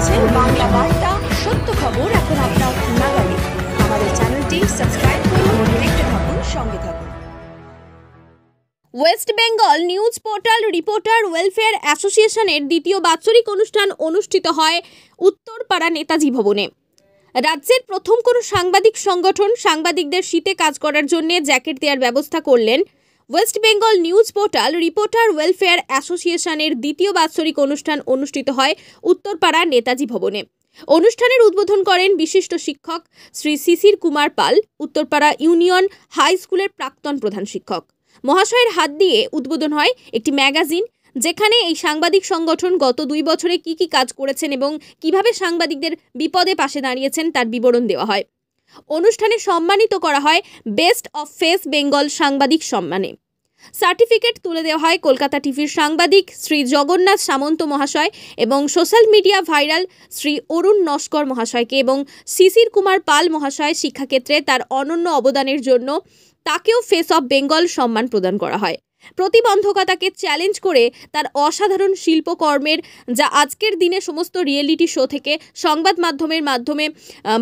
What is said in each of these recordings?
দেখছেন বাংলা বার্তা, সত্য খবর এখন আপনার নাগালে। আমাদের চ্যানেলটি সাবস্ক্রাইব করুন, দেখতে থাকুন, সঙ্গে থাকুন। West Bengal news portal reporter welfare অ্যাসোসিয়েশনের দ্বিতীয় বাৎসরিক অনুষ্ঠান অনুষ্ঠিত হয় উত্তরপাড়া নেতাজি ভবনে। রাজ্যের প্রথম কোনো সাংবাদিক সংগঠন সাংবাদিকদের শীতে কাজ করার জন্য জ্যাকেট দেওয়ার ব্যবস্থা করলেন। West Bengal news portal reporter welfare অ্যাসোসিয়েশনের দ্বিতীয় বাৎসরিক অনুষ্ঠান অনুষ্ঠিত হয় উত্তরপাড়া নেতাজি ভবনে। অনুষ্ঠানের উদ্বোধন করেন বিশিষ্ট শিক্ষক শ্রী শিশির কুমার পাল, উত্তরপাড়া ইউনিয়ন হাই স্কুলের প্রাক্তন প্রধান শিক্ষক মহাশয়ের হাত দিয়ে উদ্বোধন হয় একটি ম্যাগাজিন, যেখানে এই সাংবাদিক সংগঠন গত 2 বছরে কি কাজ করেছেন এবং কিভাবে সাংবাদিকদের বিপদে পাশে দাঁড়িয়েছেন তার বিবরণ দেওয়া হয়। অনুষ্ঠানে সম্মানিত করা হয় বেস্ট অফ ফেস বেঙ্গল সাংবাদিক সম্মানে। সার্টিফিকেট তুলে দেওয়া হয় কলকাতা টিভির সাংবাদিক শ্রী জগন্নাথ সামন্ত মহাশয় এবং সোশ্যাল মিডিয়া ভাইরাল শ্রী অরুণ নস্কর মহাশয়কে, এবং শিশির কুমার পাল মহাশয় শিক্ষাক্ষেত্রে তার অনন্য অবদানের জন্য তাকেও ফেস অফ বেঙ্গল সম্মান প্রদান করা হয়। প্রতিবন্ধকতাকে চ্যালেঞ্জ করে তার অসাধারণ শিল্পকর্মের, যা আজকের দিনে সমস্ত রিয়েলিটি শো থেকে সংবাদ মাধ্যমের মাধ্যমে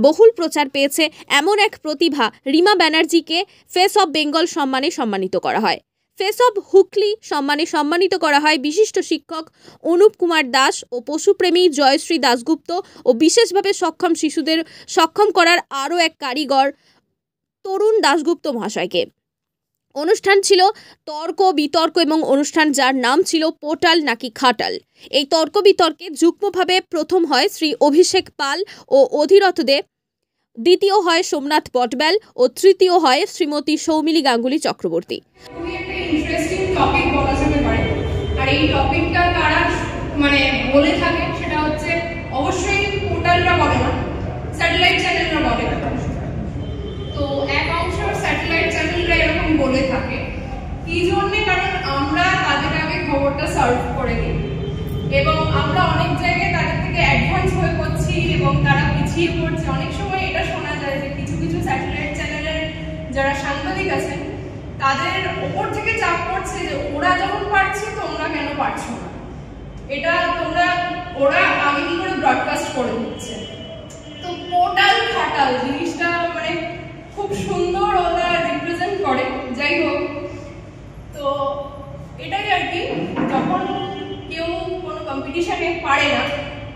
বহুল প্রচার পেয়েছে, এমন এক প্রতিভা রিমা ব্যানার্জিকে ফেস অফ বেঙ্গল সম্মানে সম্মানিত করা হয়। ফেস অফ হুগলি সম্মানে সম্মানিত করা হয় বিশিষ্ট শিক্ষক অনুপ কুমার দাস ও পশুপ্রেমী জয়শ্রী দাশগুপ্ত ও বিশেষভাবে সক্ষম শিশুদের সক্ষম করার আরও এক কারিগর তরুণ দাশগুপ্ত মহাশয়কে। অনুষ্ঠান ছিল তর্ক বিতর্ক এবং অনুষ্ঠান যার নাম ছিল পোর্টাল নাকি খাটাল। এই তর্ক বিতর্কে যুগ্মভাবে প্রথম হয় শ্রী অভিষেক পাল ও অধীরথ দে, দ্বিতীয় হয় সোমনাথ পটবেল ও তৃতীয় হয় শ্রীমতী সৌমিলি গাঙ্গুলি চক্রবর্তী। ইন্টারেস্টিং টপিক বলা যেতে পারে, আর এই টপিকটা তারা বলে থাকে সেটা হচ্ছে অবশ্যই পোর্টালরা বলে না, স্যাটেলাইট চ্যানেলরা বলে না। তো এক অংশ স্যাটেলাইট চ্যানেলরা এরকম বলে থাকে কি জন্যে, কারণ আমরা তাদের আগে খবরটা সার্ভ করে দিই এবং আমরা অনেক জায়গায় তাদের থেকে অ্যাডভান্স হয়ে পড়ছি এবং তারা পিছিয়ে পড়ছে। অনেক সময় এটা শোনা যায় যে কিছু কিছু স্যাটেলাইট চ্যানেলের যারা সাংবাদিক আছেন তাদের ওপর থেকে চাপ পড়ছে যে ওরা যখন পারছে তোমরা কেন পারছো না, এটা ওরা আগে কি করে ব্রডকাস্ট করে দিচ্ছে। তো পোর্টাল খাটাল জিনিসটা খুব সুন্দর ওরা রিপ্রেজেন্ট করে। যাই হোক, তো এটাই আর কি, যখন কেউ কোনো কম্পিটিশনে পারে না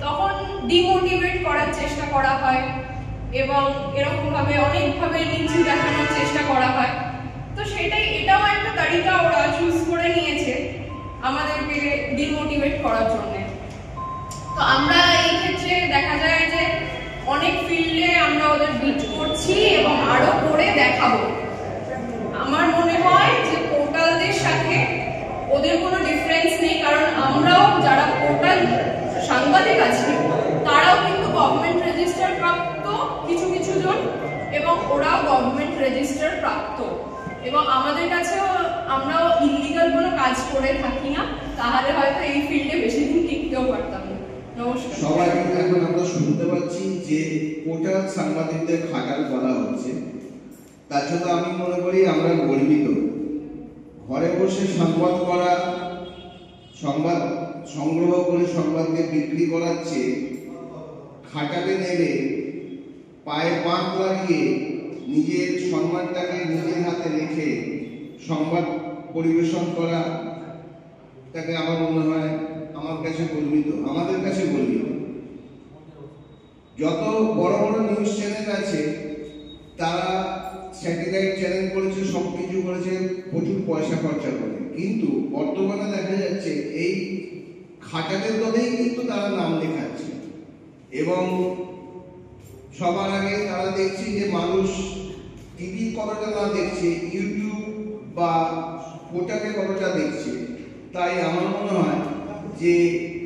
তখন ডিমোটিভেট করার চেষ্টা করা হয় এবং এরকমভাবে অনেকভাবে নিচু দেখানোর চেষ্টা করা হয়। তো এটাও একটা তালিকা ওরা চুজ করে নিয়েছে আমাদেরকে ডিমোটিভেট করার জন্য। তো আমরা এই ক্ষেত্রে দেখা যায় যে অনেক ফিল্ডে আমরা ওদের বিট করছি এবং আরো করে দেখাবো। আমার মনে হয় যে পোর্টালদের সাথে ওদের কোনো ডিফারেন্স নেই, কারণ আমরাও যারা পোর্টাল সাংবাদিক আছি তারাও কিন্তু গভর্নমেন্ট রেজিস্টার প্রাপ্ত কিছু কিছু জন, এবং ওরাও গভর্নমেন্ট রেজিস্টার প্রাপ্ত, এবং আমাদের কাছেও আমরাও ইলিগাল কোনো কাজ করে থাকি না, তাহলে হয়তো এই ফিল্ডে বেশি দিন টিকতেও পারতাম না। নমস্কার। সবাই এখন আমরা শুনতে পাচ্ছি যে পোর্টাল সাংবাদিকদের খাটাল বলা হচ্ছে, তার জন্য আমি মনে করি আমরা গর্বিত। ঘরে বসে সংবাদ করা, সংবাদ সংগ্রহ করে সংবাদকে বিক্রি করার চেয়ে খাটালে নেমে পায়ে পাক লাগিয়ে নিজের সম্মানটাকে নিজের হাতে রেখে সংবাদ পরিবেশন করা, তাকে আমার মনে হয় আমার কাছে গর্বিত, আমাদের কাছে গর্বিত। যত বড় বড় নিউজ চ্যানেল আছে তারা স্যাটেলাইট চ্যানেল করেছে, সব কিছু করেছে, প্রচুর পয়সা খরচা করে, কিন্তু বর্তমানে দেখা যাচ্ছে এই খাটালের দলেই কিন্তু তারা নাম লেখাচ্ছে এবং সবার আগে তারা দেখছে যে মানুষ টিভি কতটা না দেখছে, ইউটিউব বা পোর্টালে কতটা দেখছে। তাই আমার মনে হয় যে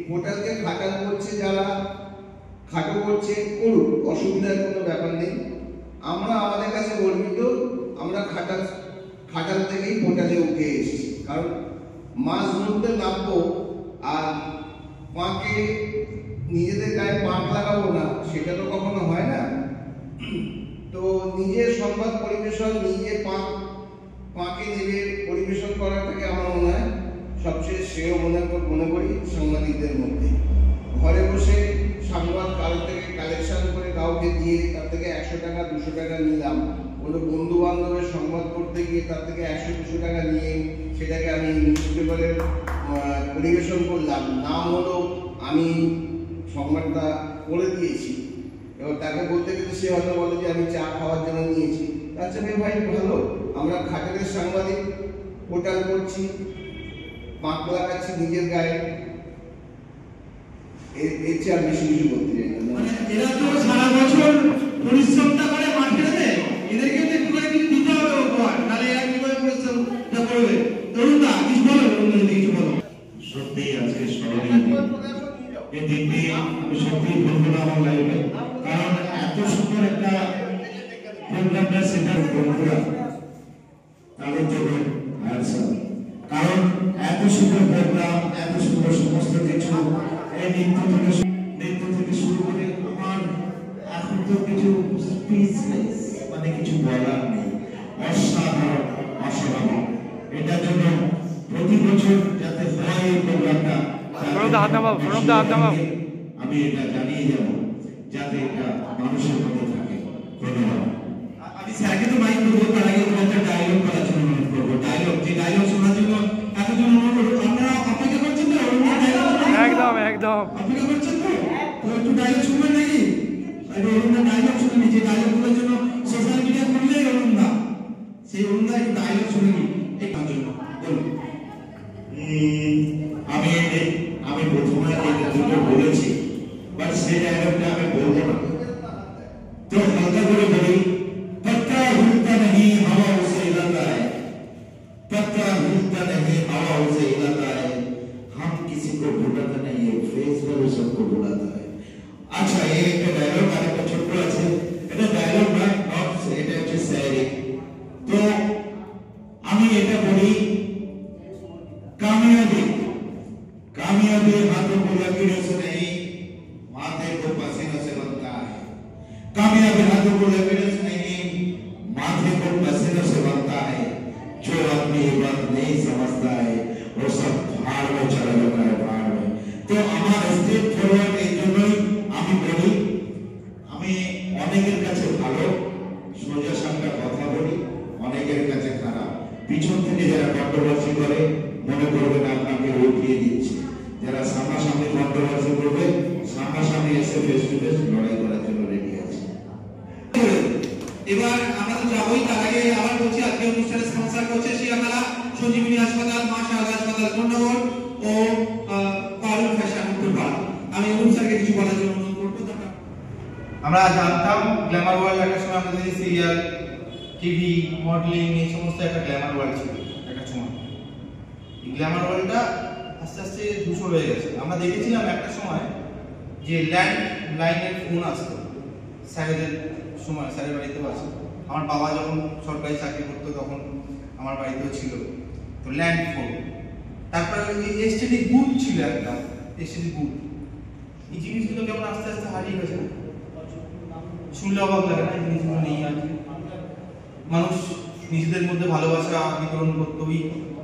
পোর্টালকে খাটাল করছে যারা, খাটো করছে করুক, অসুবিধার কোনো ব্যাপার নেই। আমরা আমাদের কাছে গর্বিত, আমরা খাটাল থেকেই পোর্টালে উঠে এসেছি, কারণ মাছ ধরতে নামবো আর পাঁকে নিজেদের গায়ে পাঁক লাগাবো না, সেটা তো কখনো হয় না। তো নিজের সংবাদ পরিবেশন, নিজে পাঁকে নেবে পরিবেশন করাটাকে আমার মনে হয় সবচেয়ে শ্রেয় মনে করি সাংবাদিকদের মধ্যে। ঘরে বসে সংবাদ কাউকে দিয়ে তার থেকে 100 টাকা 200 টাকা নিলাম, কোনো বন্ধু বান্ধবের সংবাদ পড়তে গিয়ে তার থেকে 100-200 টাকা নিয়ে সেটাকে আমি নিউজ পেপারে পরিবেশন করলাম, নাম হলো আমি সংবাদটা করে দিয়েছি। এবার তাকে বলতে গেলে সে হয়তো বলে যে আমি চা খাওয়ার জন্য নিয়েছি। আচ্ছা ভাই ভালো, আমরা খাটের সাংবাদিক, পোর্টাল করছি, পাক লাগাচ্ছি নিজের গায়ে, এর চেয়ে আর বেশি কিছু বলতে চাই না। মানে এরা তো সারা বছর পরিশ্রমটা করে মাঠে দেবে, এদেরকে তো একটু করে কিছু দিতে হবে উপহার, নাহলে এরা কি করে পরিশ্রমটা করবে? তরুণদা কিছু বলো, তরুণদা যদি কিছু বলো। সত্যি আজকে স্মরণীয় দিন, এই দিনটি আমি সত্যি বলবো না আমার লাইফে, কারণ এত সুন্দর একটা প্রোগ্রামটা সেটা বন্ধুরা তাদের জন্য কারণ এত সুন্দর প্রোগ্রাম, এত সুন্দর সমস্ত কিছু, এই নৃত্য থেকে শুরু করে আমার এখন তো কিছু স্পিচলেস, মানে কিছু বলার নেই। অসাধারণ, অসাধারণ। এটার জন্য প্রতি বছর যাতে হয় এই প্রোগ্রামটা, আমি এটা জানিয়ে যাব যাতে এটা মানুষের মধ্যে থাকে। ধন্যবাদ। আমি স্যারকে তো মাইক করবো, তার আগে একটা ডায়লগ করার জন্য অনুরোধ করবো। ডায়লগ, যে ডায়লগ শোনার জন্য এতজন অনুরোধ করবো। আপনারা অপেক্ষা করছেন তো? একদম একদম অপেক্ষা করছেন তো? একটু ডায়লগ শুনবেন নাকি? অরুণদা ডায়লগ শুনেনি, যে ডায়লগগুলোর জন্য সোশ্যাল মিডিয়া খুললেই অরুণদা, সেই অরুণদা একটু ডায়লগ শুনেনি এটার জন্য বলুন। আমি প্রথমে দুটো বলেছি, বাট সেই ডায়লগটা আমি বলবো না, তো হালকা করে বলি। पत्ता हिलता नहीं हवा उसे हिलाता है, पत्ता हिलता नहीं हवा उसे हिलाता है, हम किसी को भुलाते नहीं है, फेस पर सबको भुलाता है। अच्छा, ये एक डायलॉग आने का छोटा আছে, এটা ডায়লগ নয়, এটা হচ্ছে শায়রি। তো আমি এটা বলি, कामयाबी कामयाबी हाथों को लकीरों से नहीं, माथे को पसीनों से बनता है। कामयाबी हाथों को लकीरों से नहीं, माथे को पसीनों से बनता है। जो आदमी ये बात नहीं समझता है वो सब भाड़ में चला जाता है, भाड़ में। तो আমার স্টেপ ফরওয়ার্ড এই জন্যই আমি বলি, আমি অনেকের কাছে ভালো সোজা সাপটা কথা বলি, অনেকের কাছে খারাপ। পিছন থেকে যারা কন্ট্রোভার্সি করে মনে করবেন আপনাকে উঠিয়ে দিচ্ছে, যারা সামনাসামনি কন্ট্রোভার্সি করবে সামনাসামনি এসে ফেস টু ফেস লড়াই করার জন্য রেডি আছে। এবার আমরা তো যাবোই, তার আগে আবার বলছি আজকে অনুষ্ঠানের স্পন্সর করছে শিয়াখালা সঞ্জীবনী হাসপাতাল, মা শারদা হাসপাতাল কোন্নগর ও পারুল ফ্যাশন উত্তরপাড়া। আমি অরুণ স্যারকে কিছু বলার জন্য অনুরোধ করবো। আমরা জানতাম গ্ল্যামার ওয়ার্ল্ড একটা সময় আমাদের সিরিয়াল, টিভি, মডেলিং এই সমস্ত একটা গ্ল্যামার ওয়ার্ল্ড ছিল একটা সময়। এই গ্ল্যামার ওয়ার্ল্ডটা আস্তে আস্তে ধূসর হয়ে গেছে। আমরা দেখেছিলাম একটা সময় যে ল্যান্ড লাইনের ফোন আসতো স্যারেদের সময়, স্যারের বাড়িতেও আছে। আমার বাবা যখন সরকারি চাকরি করতো তখন আমার বাড়িতেও ছিল, তো ল্যান্ড ফোন। তারপরে এসটিডি বুথ ছিল একটা, এসটিডি বুথ। এই জিনিসগুলো কেমন আস্তে আস্তে হারিয়ে গেছে না? শুনলে অবাক লাগে না? এই জিনিসগুলো নেই আর। মানুষ নিজেদের মধ্যে ভালোবাসা বিতরণ করতো ওই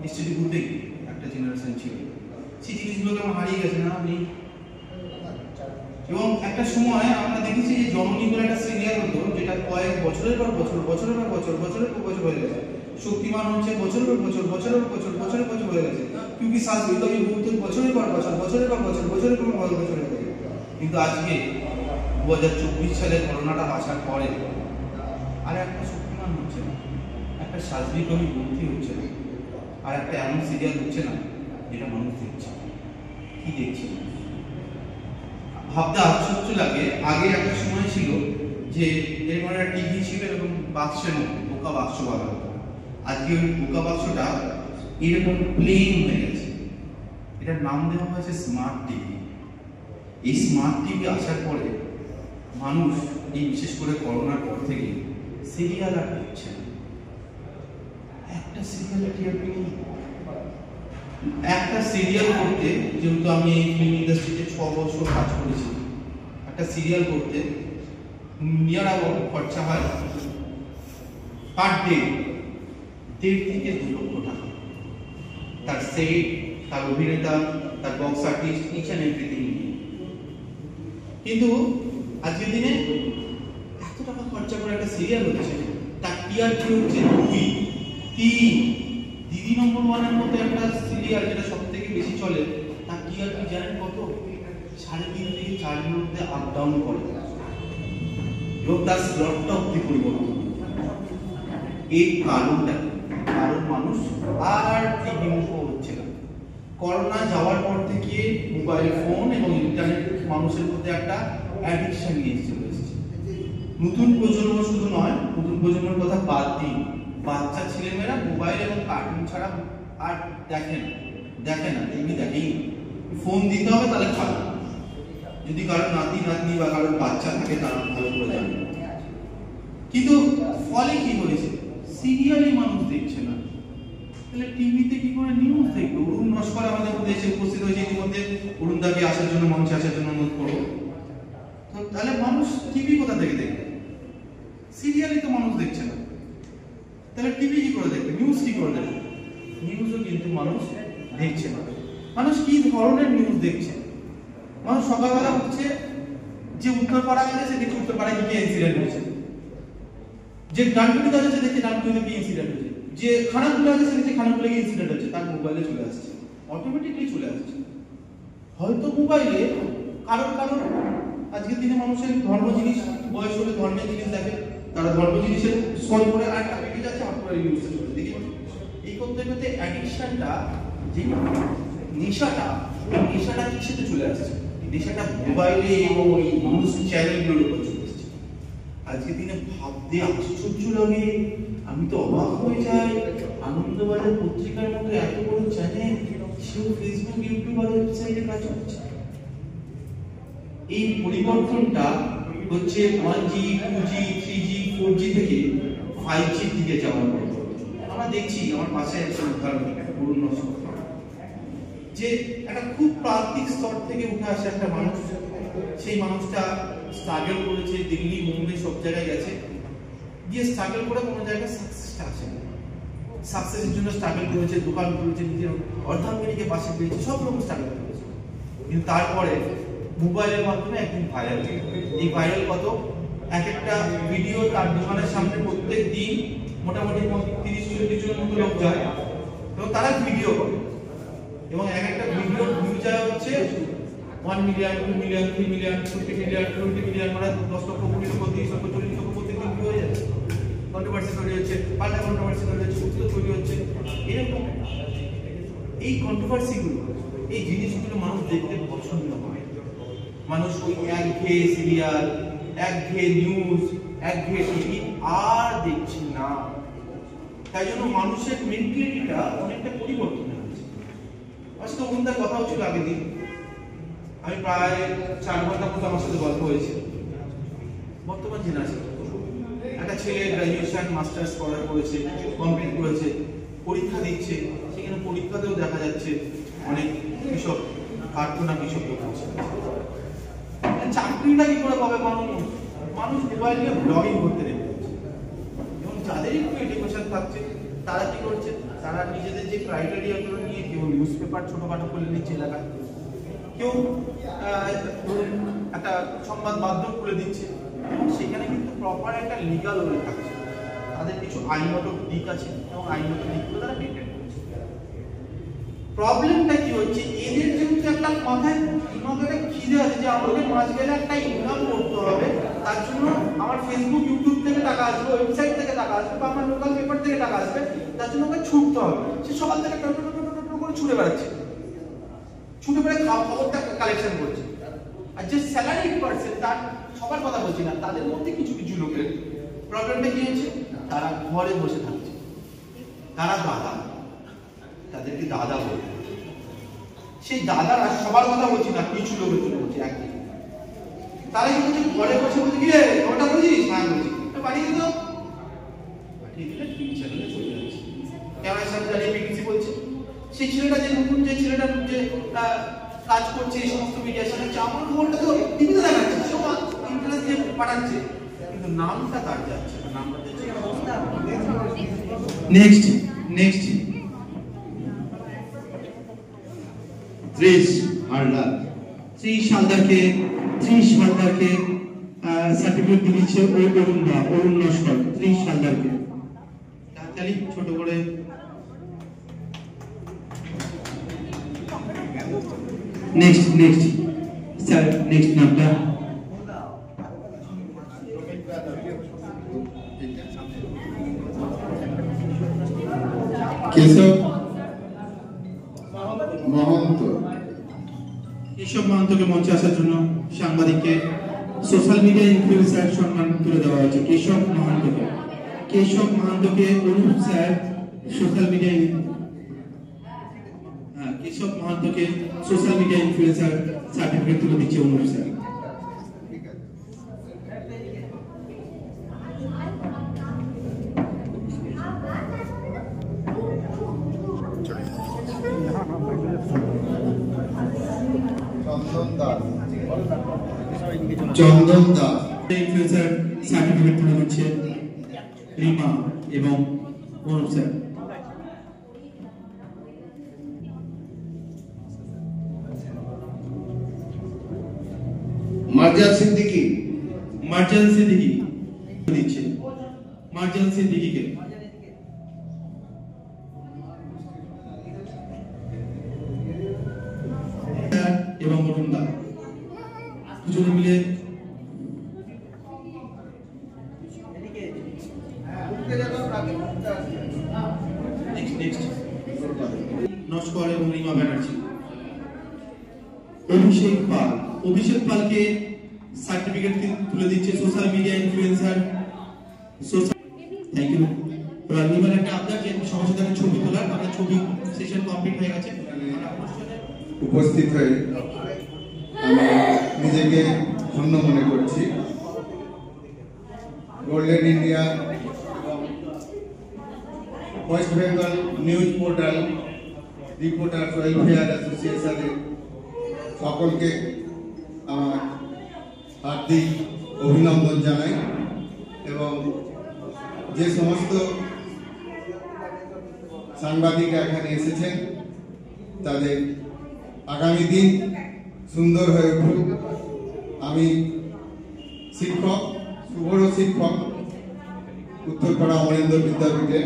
এসটিডি বুথেই, একটা জেনারেশন ছিল। সেই জিনিসগুলো কেমন হারিয়ে গেছে না? নেই। এবং একটা সময় আমরা দেখেছি যে জননী বলে একটা সিরিয়াল হতো, যেটা কয়েক বছরের পর বছর, বছরের পর বছর, বছরের পর বছর হয়ে গেছে। শক্তিমান হচ্ছে বছরের পর বছর, বছরের পর বছর, বছরের পর বছর হয়ে গেছে। কিউকি শাস্ত্রী কবি বহুত বছরের পর বছর, বছরের পর বছর, বছরের পর বছর হয়ে গেছে। কিন্তু আজকে 2024 সালে করোনাটা আসার পরে আর একটা শক্তিমান হচ্ছে না, একটা শাস্ত্রী কবি ভর্তি হচ্ছে না, আর একটা এমন সিরিয়াল হচ্ছে না যেটা মানুষ দেখছে। কি দেখছে? ভাবতে আশ্চর্য লাগে। আগে একটা সময় ছিল যে এরকম একটা টিভি ছিল, এরকম বাক্সের মধ্যে বোকা বাক্স বলা হতো। আজকে ওই বোকা বাক্সটা এরকম প্লেন হয়ে গেছে। এটার নাম দেওয়া হয়েছে স্মার্ট টিভি। এই স্মার্ট টিভি আসার পরে মানুষ, এই বিশেষ করে করোনার পর থেকে সিরিয়াল আর দেখছে না। একটা সিরিয়াল একটা সিরিয়াল করতে, যেহেতু আমি এই ফিল্ম ইন্ডাস্ট্রিতে 6 বছর কাজ করেছি, একটা সিরিয়াল করতে নিয়ার অ্যাবাউট খরচা হয় পার ডে 1.5 থেকে 2 লক্ষ টাকা। তার সেট, তার অভিনেতা, তার box artist, each and everything. কিন্তু আজকের দিনে সময় একটা সিরিয়াল হচ্ছে, তার টিআরপি হচ্ছে 2, 3। দিদি নম্বর 1 এর মতো একটা সিরিয়াল যেটা সবথেকে বেশি চলে, তার টিআরপি জানেন কত? 3.5 থেকে 4 এর মধ্যে আপ ডাউন করে, এবং তার স্লটটা অব্দি পরিবর্তন। এই কারণটা, কারণ মানুষ আর টিভি মুখ হচ্ছে না। করোনা যাওয়ার পর থেকে মোবাইল ফোন এবং ইন্টারনেট মানুষের মধ্যে একটা অ্যাডিকশন নিয়ে চলে এসেছে। নতুন প্রজন্ম শুধু নয়, নতুন প্রজন্মের কথা বাদ দিন, বাচ্চা ছেলেমেয়েরা মোবাইল এবং কার্টুন ছাড়া আর দেখে না, টিভি দেখেই। ফোন দিতে হবে তাহলে খাবে। যদি কারোর নাতি নাতনি বা কারোর বাচ্চা থাকে তারা ভালো করে জানে। কিন্তু ফলে কি হয়েছে? সিরিয়ালি মানুষ দেখছে না, তাহলে টিভিতে কি করে নিউজ দেখবে? অরুণ নস্কর আমাদের মধ্যে এসে উপস্থিত হয়েছে, ইতিমধ্যে অরুণদাকে আসার জন্য, মঞ্চে আসার জন্য অনুরোধ করবো। তো তাহলে মানুষ টিভি কোথা থেকে দেখবে? সিরিয়ালি তো মানুষ দেখছে না, তাহলে টিভি কি করে দেখবে? নিউজ কি করে দেখবে? নিউজও কিন্তু মানুষ দেখছে না। মানুষ কি ধরনের নিউজ দেখছে? মানুষ সকালবেলা উঠছে, যে উত্তরপাড়া গেছে সে দেখে উত্তরপাড়ায় কি ইনসিডেন্ট হয়েছে, যে ডানকুনিতে আছে সে দেখে ডানকুনিতে কি ইনসিডেন্ট হয়েছে, যে খানাকুলে আছে সে দেখে খানাকুলে কি ইনসিডেন্ট হচ্ছে, তার মোবাইলে চলে আসছে, অটোমেটিকলি চলে আসছে। হয়তো মোবাইলে কারণ আজকের দিনে মানুষের ধর্ম জিনিস, বয়স হলে ধর্মের জিনিস দেখে, তারা ধর্ম জিনিসের স্ক্রল করে আর পেকে যাচ্ছে, হট করে নিউজটা চলে দেখি। এই করতে করতে অ্যাডিকশনটা, যে নেশাটা কিসেতে চলে আসছে? নেশাটা মোবাইলে এবং ওই নিউজ চ্যানেলগুলোর উপর চলে আসছে। আজকের দিনে ভাবতে আশ্চর্য লাগে, আমি তো অবাক হয়ে যাই। আনন্দবাজার পত্রিকার মতো এত বড় চ্যানেল, সেও ফেসবুক, ইউটিউব আর ওয়েবসাইটে কাজ করছে। এই পরিবর্তনটা হচ্ছে 1G, 2G, 3G, 4G থেকে 5G দিকে যাওয়ার পর আমরা দেখছি। আমার পাশে একটা উদাহরণ, অরুণ নস্কর, যে একটা খুব প্রান্তিক স্তর থেকে উঠে আসে একটা মানুষ। সেই মানুষটা স্ট্রাগল করেছে, দিল্লি, মুম্বাই সব জায়গায় গেছে, গিয়ে স্ট্রাগল করে কোনো জায়গায় সাকসেসটা আসে না। সাকসেসের জন্য স্ট্রাগল করেছে, দোকান করেছে, নিজের অর্ধাঙ্গিনীকে পাশে পেয়েছে, সব রকম স্ট্রাগল করেছে। কিন্তু তারপরে মোবাইলের মাধ্যমে একদিন ভাইরাল। এই ভাইরাল কত? এক একটা ভিডিও তার দোকানের সামনে প্রত্যেক দিন মোটামুটি 30-40 জনের মতো লোক যায়, এবং তারা ভিডিও করে, এবং এক একটা ভিডিওর ভিউ যায় হচ্ছে 1 million, 2 million, 3 million, 50 million, 20 million, মানে 10 লক্ষ, 20 লক্ষ, 30 লক্ষ, 40 লক্ষ প্রত্যেকদিন ভিউ হয়ে যাচ্ছে। কন্ট্রোভার্সি তৈরি হচ্ছে, পাল্টা কন্ট্রোভার্সি তৈরি হচ্ছে, উত্তর তৈরি হচ্ছে। এরকম এই কন্ট্রোভার্সিগুলো, এই জিনিসগুলো মানুষ দেখতে পছন্দ করে। মানুষ ওই একঘেয়ে সিরিয়াল, একঘেয়ে নিউজ, একঘেয়ে টিভি আর দেখছি না। তাই জন্য মানুষের মেন্টালিটিটা অনেকটা পরিবর্তন হয়েছে। আজকে অরুণদার কথা হচ্ছিল আগের দিন, আমি প্রায় 4 ঘন্টা মতো আমার সাথে গল্প হয়েছে। বর্তমান জেনারেশন, একটা ছেলে গ্রাজুয়েশন, মাস্টার্স করেছে, কমপ্লিট করেছে, পরীক্ষা দিচ্ছে। সেখানে পরীক্ষাতেও দেখা যাচ্ছে অনেক কৃষক, কারখানা কৃষক লোক আছে। চাকরিটা কি করে পাবে? মানুষ মোবাইল নিয়ে ব্লগিং করতে দেখতে পাচ্ছে, এবং যাদের একটু এডুকেশন থাকছে তারা কি করছে? তারা নিজেদের যে ক্রাইটেরিয়াগুলো নিয়ে, কেউ নিউজ পেপার ছোটখাটো খুলে নিচ্ছে এলাকায়, কেউ একটা সংবাদ মাধ্যম খুলে দিচ্ছে, এবং সেখানে কিন্তু প্রপার একটা লিগাল ওয়ে থাকছে। তাদের কিছু আইনগত দিক আছে, এবং আইনগত দিকগুলো তারা মেনটেন করছে। প্রবলেমটা কি হচ্ছে? এদের যেহেতু একটা মাথায় খিদে আছে যে আমাকে মাস গেলে একটা ইনকাম করতে হবে, তার জন্য আমার ফেসবুক, ইউটিউব থেকে টাকা আসবে, ওয়েবসাইট থেকে টাকা আসবে, বা আমার লোকাল পেপার থেকে টাকা আসবে, তার জন্য ওকে ছুটতে হবে। সে সকাল থেকে করে ছুটে বেড়াচ্ছে, ছুটে বেড়ে খবরটা কালেকশন করছে। আর যে স্যালারি পার্সেন্ট, তার সবার কথা বলছি না, তাদের মধ্যে কিছু কিছু লোকের প্রবলেমটা কি হচ্ছে? তারা ঘরে বসে থাকছে, তারা দাদা, তাদেরকে দাদা বলে। সেই দাদারা, সবার কথা বলছি না, কিছু লোকের জন্য বলছি, একদিন তারা কি বলছে? ঘরে বসে বলছে, কি রে ওটা বুঝিস? হ্যাঁ বুঝি, পাঠিয়ে দিত, পাঠিয়ে দিলে টিভি চ্যানেলে চলে যাচ্ছে, ক্যামেরার সামনে দাঁড়িয়ে বিকিসি বলছে। সেই ছেলেটা, যে নতুন যে ছেলেটা যে কাজ করছে এই সমস্ত মিডিয়ার সাথে, আমার খবরটা তো টিভিতে দেখাচ্ছে, সব ইন্টারনেট দিয়ে পাঠাচ্ছে, কিন্তু নামটা তার যাচ্ছে না, নামটা যাচ্ছে। নেক্সট 30 হালদারকে সার্টিফিকেট দিচ্ছে অরুণ নস্কর 30 সালদারকে। তাহলে ছোট করে নেক্সট স্যার নেক্সট নামটা কেশব মহন্ত। কেশব মহন্তকে মঞ্চে আসার জন্য সাংবাদিককে সোশ্যাল মিডিয়া ইনফ্লুয়েন্সার সম্মান তুলে দেওয়া হয়েছে। কেশব মহন্তকে Anup sir social media Keshab মহন্তকে সোশ্যাল মিডিয়া ইনফ্লুয়েন্সার সার্টিফিকেট তুলে দিচ্ছে Anup sir. Chandan Das influencer certificate তুলে দিচ্ছে রিমা এবং অনুপ স্যার। মার্জান সিদ্দিকী দিচ্ছে মার্জান সিদ্দিকীকে। এবং অরুণ দা দুজনে মিলে নস্কর এবং রিমা ব্যানার্জি। অভিষেক পালকে সার্টিফিকেট তুলে দিচ্ছে social media influencer. Thank you. রিমার একটা আপনার যে সবার সাথে ছবি তোলার আপনার ছবি সেশন কমপ্লিট হয়ে গেছে। উপস্থিত হয়ে আমি নিজেকে ধন্য মনে করছি। Golden India West Bengal news portal reporter welfare অ্যাসোসিয়েশনের সকলকে আমার হার্দিক অভিনন্দন জানাই এবং যে সমস্ত সাংবাদিকরা এখানে এসেছেন তাদের আগামী দিন সুন্দর হয়ে উঠুক। আমি শিক্ষক, শুভর শিক্ষক উত্তরপাড়া অমরেন্দ্র বিদ্যাপীঠে।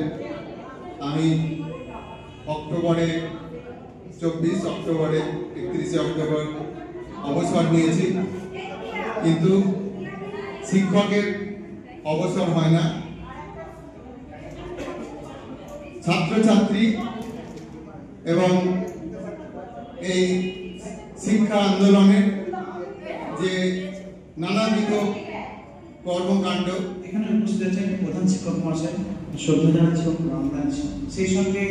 আমি অক্টোবরে 24 অক্টোবরে 31 অক্টোবর অবসর নিয়েছি, কিন্তু শিক্ষকের অবসর হয় না। ছাত্রছাত্রী এবং এই শিক্ষা আন্দোলনের যে নানাবিধ কর্মকাণ্ড, এখানে উপস্থিত আছেন প্রধান শিক্ষক মহাশয়, শ্রদ্ধা জানাচ্ছি এবং প্রণাম জানাচ্ছি। সেই সঙ্গে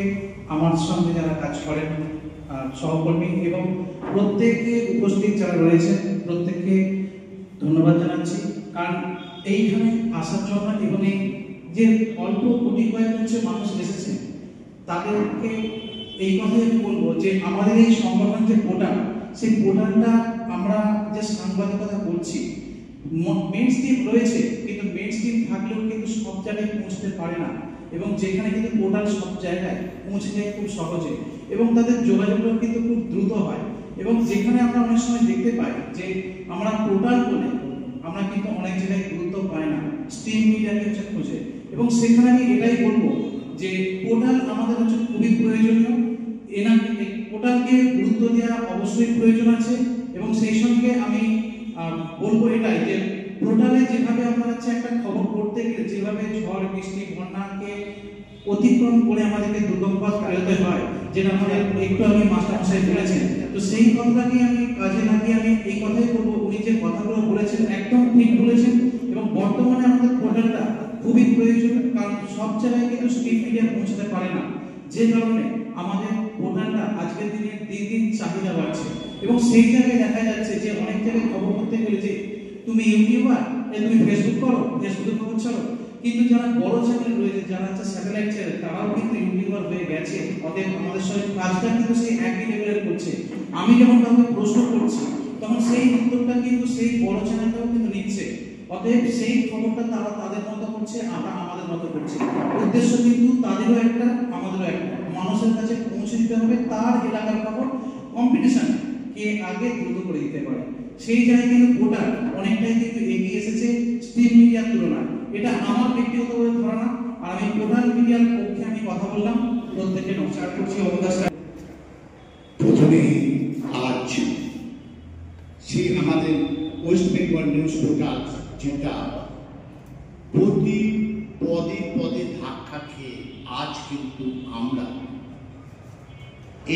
আমার সঙ্গে যারা কাজ করেন সহকর্মী এবং প্রত্যেকে উপস্থিত যারা রয়েছেন প্রত্যেককে ধন্যবাদ জানাচ্ছি। কারণ এইখানে আসার জন্য এবং এই যে অল্প কোটি কয়েক মানুষ এসেছে তাদেরকে এই কথাই আমি বলবো যে আমাদের এই সংগঠন যে পোর্টাল, সেই পোর্টালটা আমরা যে সাংবাদিকতা করছি মেইন স্ট্রিম রয়েছে, কিন্তু মেইন স্ট্রিম থাকলেও কিন্তু সব জায়গায় পৌঁছতে পারে না এবং যেখানে কিন্তু পোর্টাল সব জায়গায় পৌঁছে যায় খুব সহজে এবং তাদের যোগাযোগও কিন্তু খুব দ্রুত হয়। এবং যেখানে আমরা অনেক সময় দেখতে পাই যে আমরা পোর্টাল বলে আমরা কিন্তু অনেক জায়গায় গুরুত্ব পাই না, স্ট্রিম মিডিয়াকে হচ্ছে খুঁজে। এবং সেখানে আমি এটাই বলবো যে পোর্টাল আমাদের হচ্ছে খুবই প্রয়োজনীয়। পোর্টালকে গুরুত্ব দেওয়া অবশ্যই প্রয়োজন আছে এবং সেই সঙ্গে আমি বলবো এটাই যে পোর্টালে যেভাবে আমরা হচ্ছে একটা খবর পড়তে গেলে যেভাবে ঝড় বৃষ্টি বন্যাকে অতিক্রম করে আমাদেরকে দুর্গম পথ পেরোতে হয়, যেটা আমাদের একটু আমি মাস্টারমশাই বলেছেন, তো সেই কথাটাকে আমি কাজে লাগিয়ে আমি এই কথাই বলবো উনি যে কথাগুলো বলেছেন একদম ঠিক বলেছেন। এবং বর্তমানে আমাদের পোর্টালটা খুবই প্রয়োজন, কারণ সব জায়গায় কিন্তু স্ট্রিম মিডিয়া পৌঁছতে পারে না, যে কারণে আমাদের পোর্টালটা আজকের দিনে দিন দিন চাহিদা বাড়ছে। এবং সেই জায়গায় দেখা যাচ্ছে যে অনেক জায়গায় খবর করতে গেলে যে তুমি ইউটিউবার, তুমি ফেসবুক করো, ফেসবুকে খবর ছাড়ো, কিন্তু যারা বড় চ্যানেল রয়েছে, যারা হচ্ছে স্যাটেলাইট চ্যানেল, তারাও কিন্তু ইউটিউবার হয়ে গেছে। অতএব আমাদের সঙ্গে কাজটা কিন্তু সেই একই লেভেলের করছে। আমি যখন কাউকে প্রশ্ন করছি তখন সেই উত্তরটা কিন্তু সেই বড় চ্যানেলটাও কিন্তু নিচ্ছে। অতএব সেই খবরটা তারা তাদের মতো করছে, আমরা আমাদের মতো করছি। উদ্দেশ্য কিন্তু তাদেরও একটা আমাদেরও একটা, মানুষের কাছে পৌঁছে দিতে হবে তার এলাকার খবর, কম্পিটিশন কে আগে দ্রুত করে দিতে পারে। সেই জায়গায় কিন্তু পোর্টাল অনেকটাই কিন্তু এগিয়ে এসেছে স্ট্রিম মিডিয়ার তুলনায়। এটা আমার ব্যক্তিগতভাবে ধারণা, আর আমি পোর্টাল মিডিয়ার পক্ষে আমি কথা বললাম। প্রত্যেককে নমস্কার করছি। অবদাসটা প্রথমে আজ সেই আমাদের ওয়েস্ট বেঙ্গল নিউজ পোর্টাল যেটা প্রতি পদে পদে ধাক্কা খেয়ে আজ কিন্তু আমরা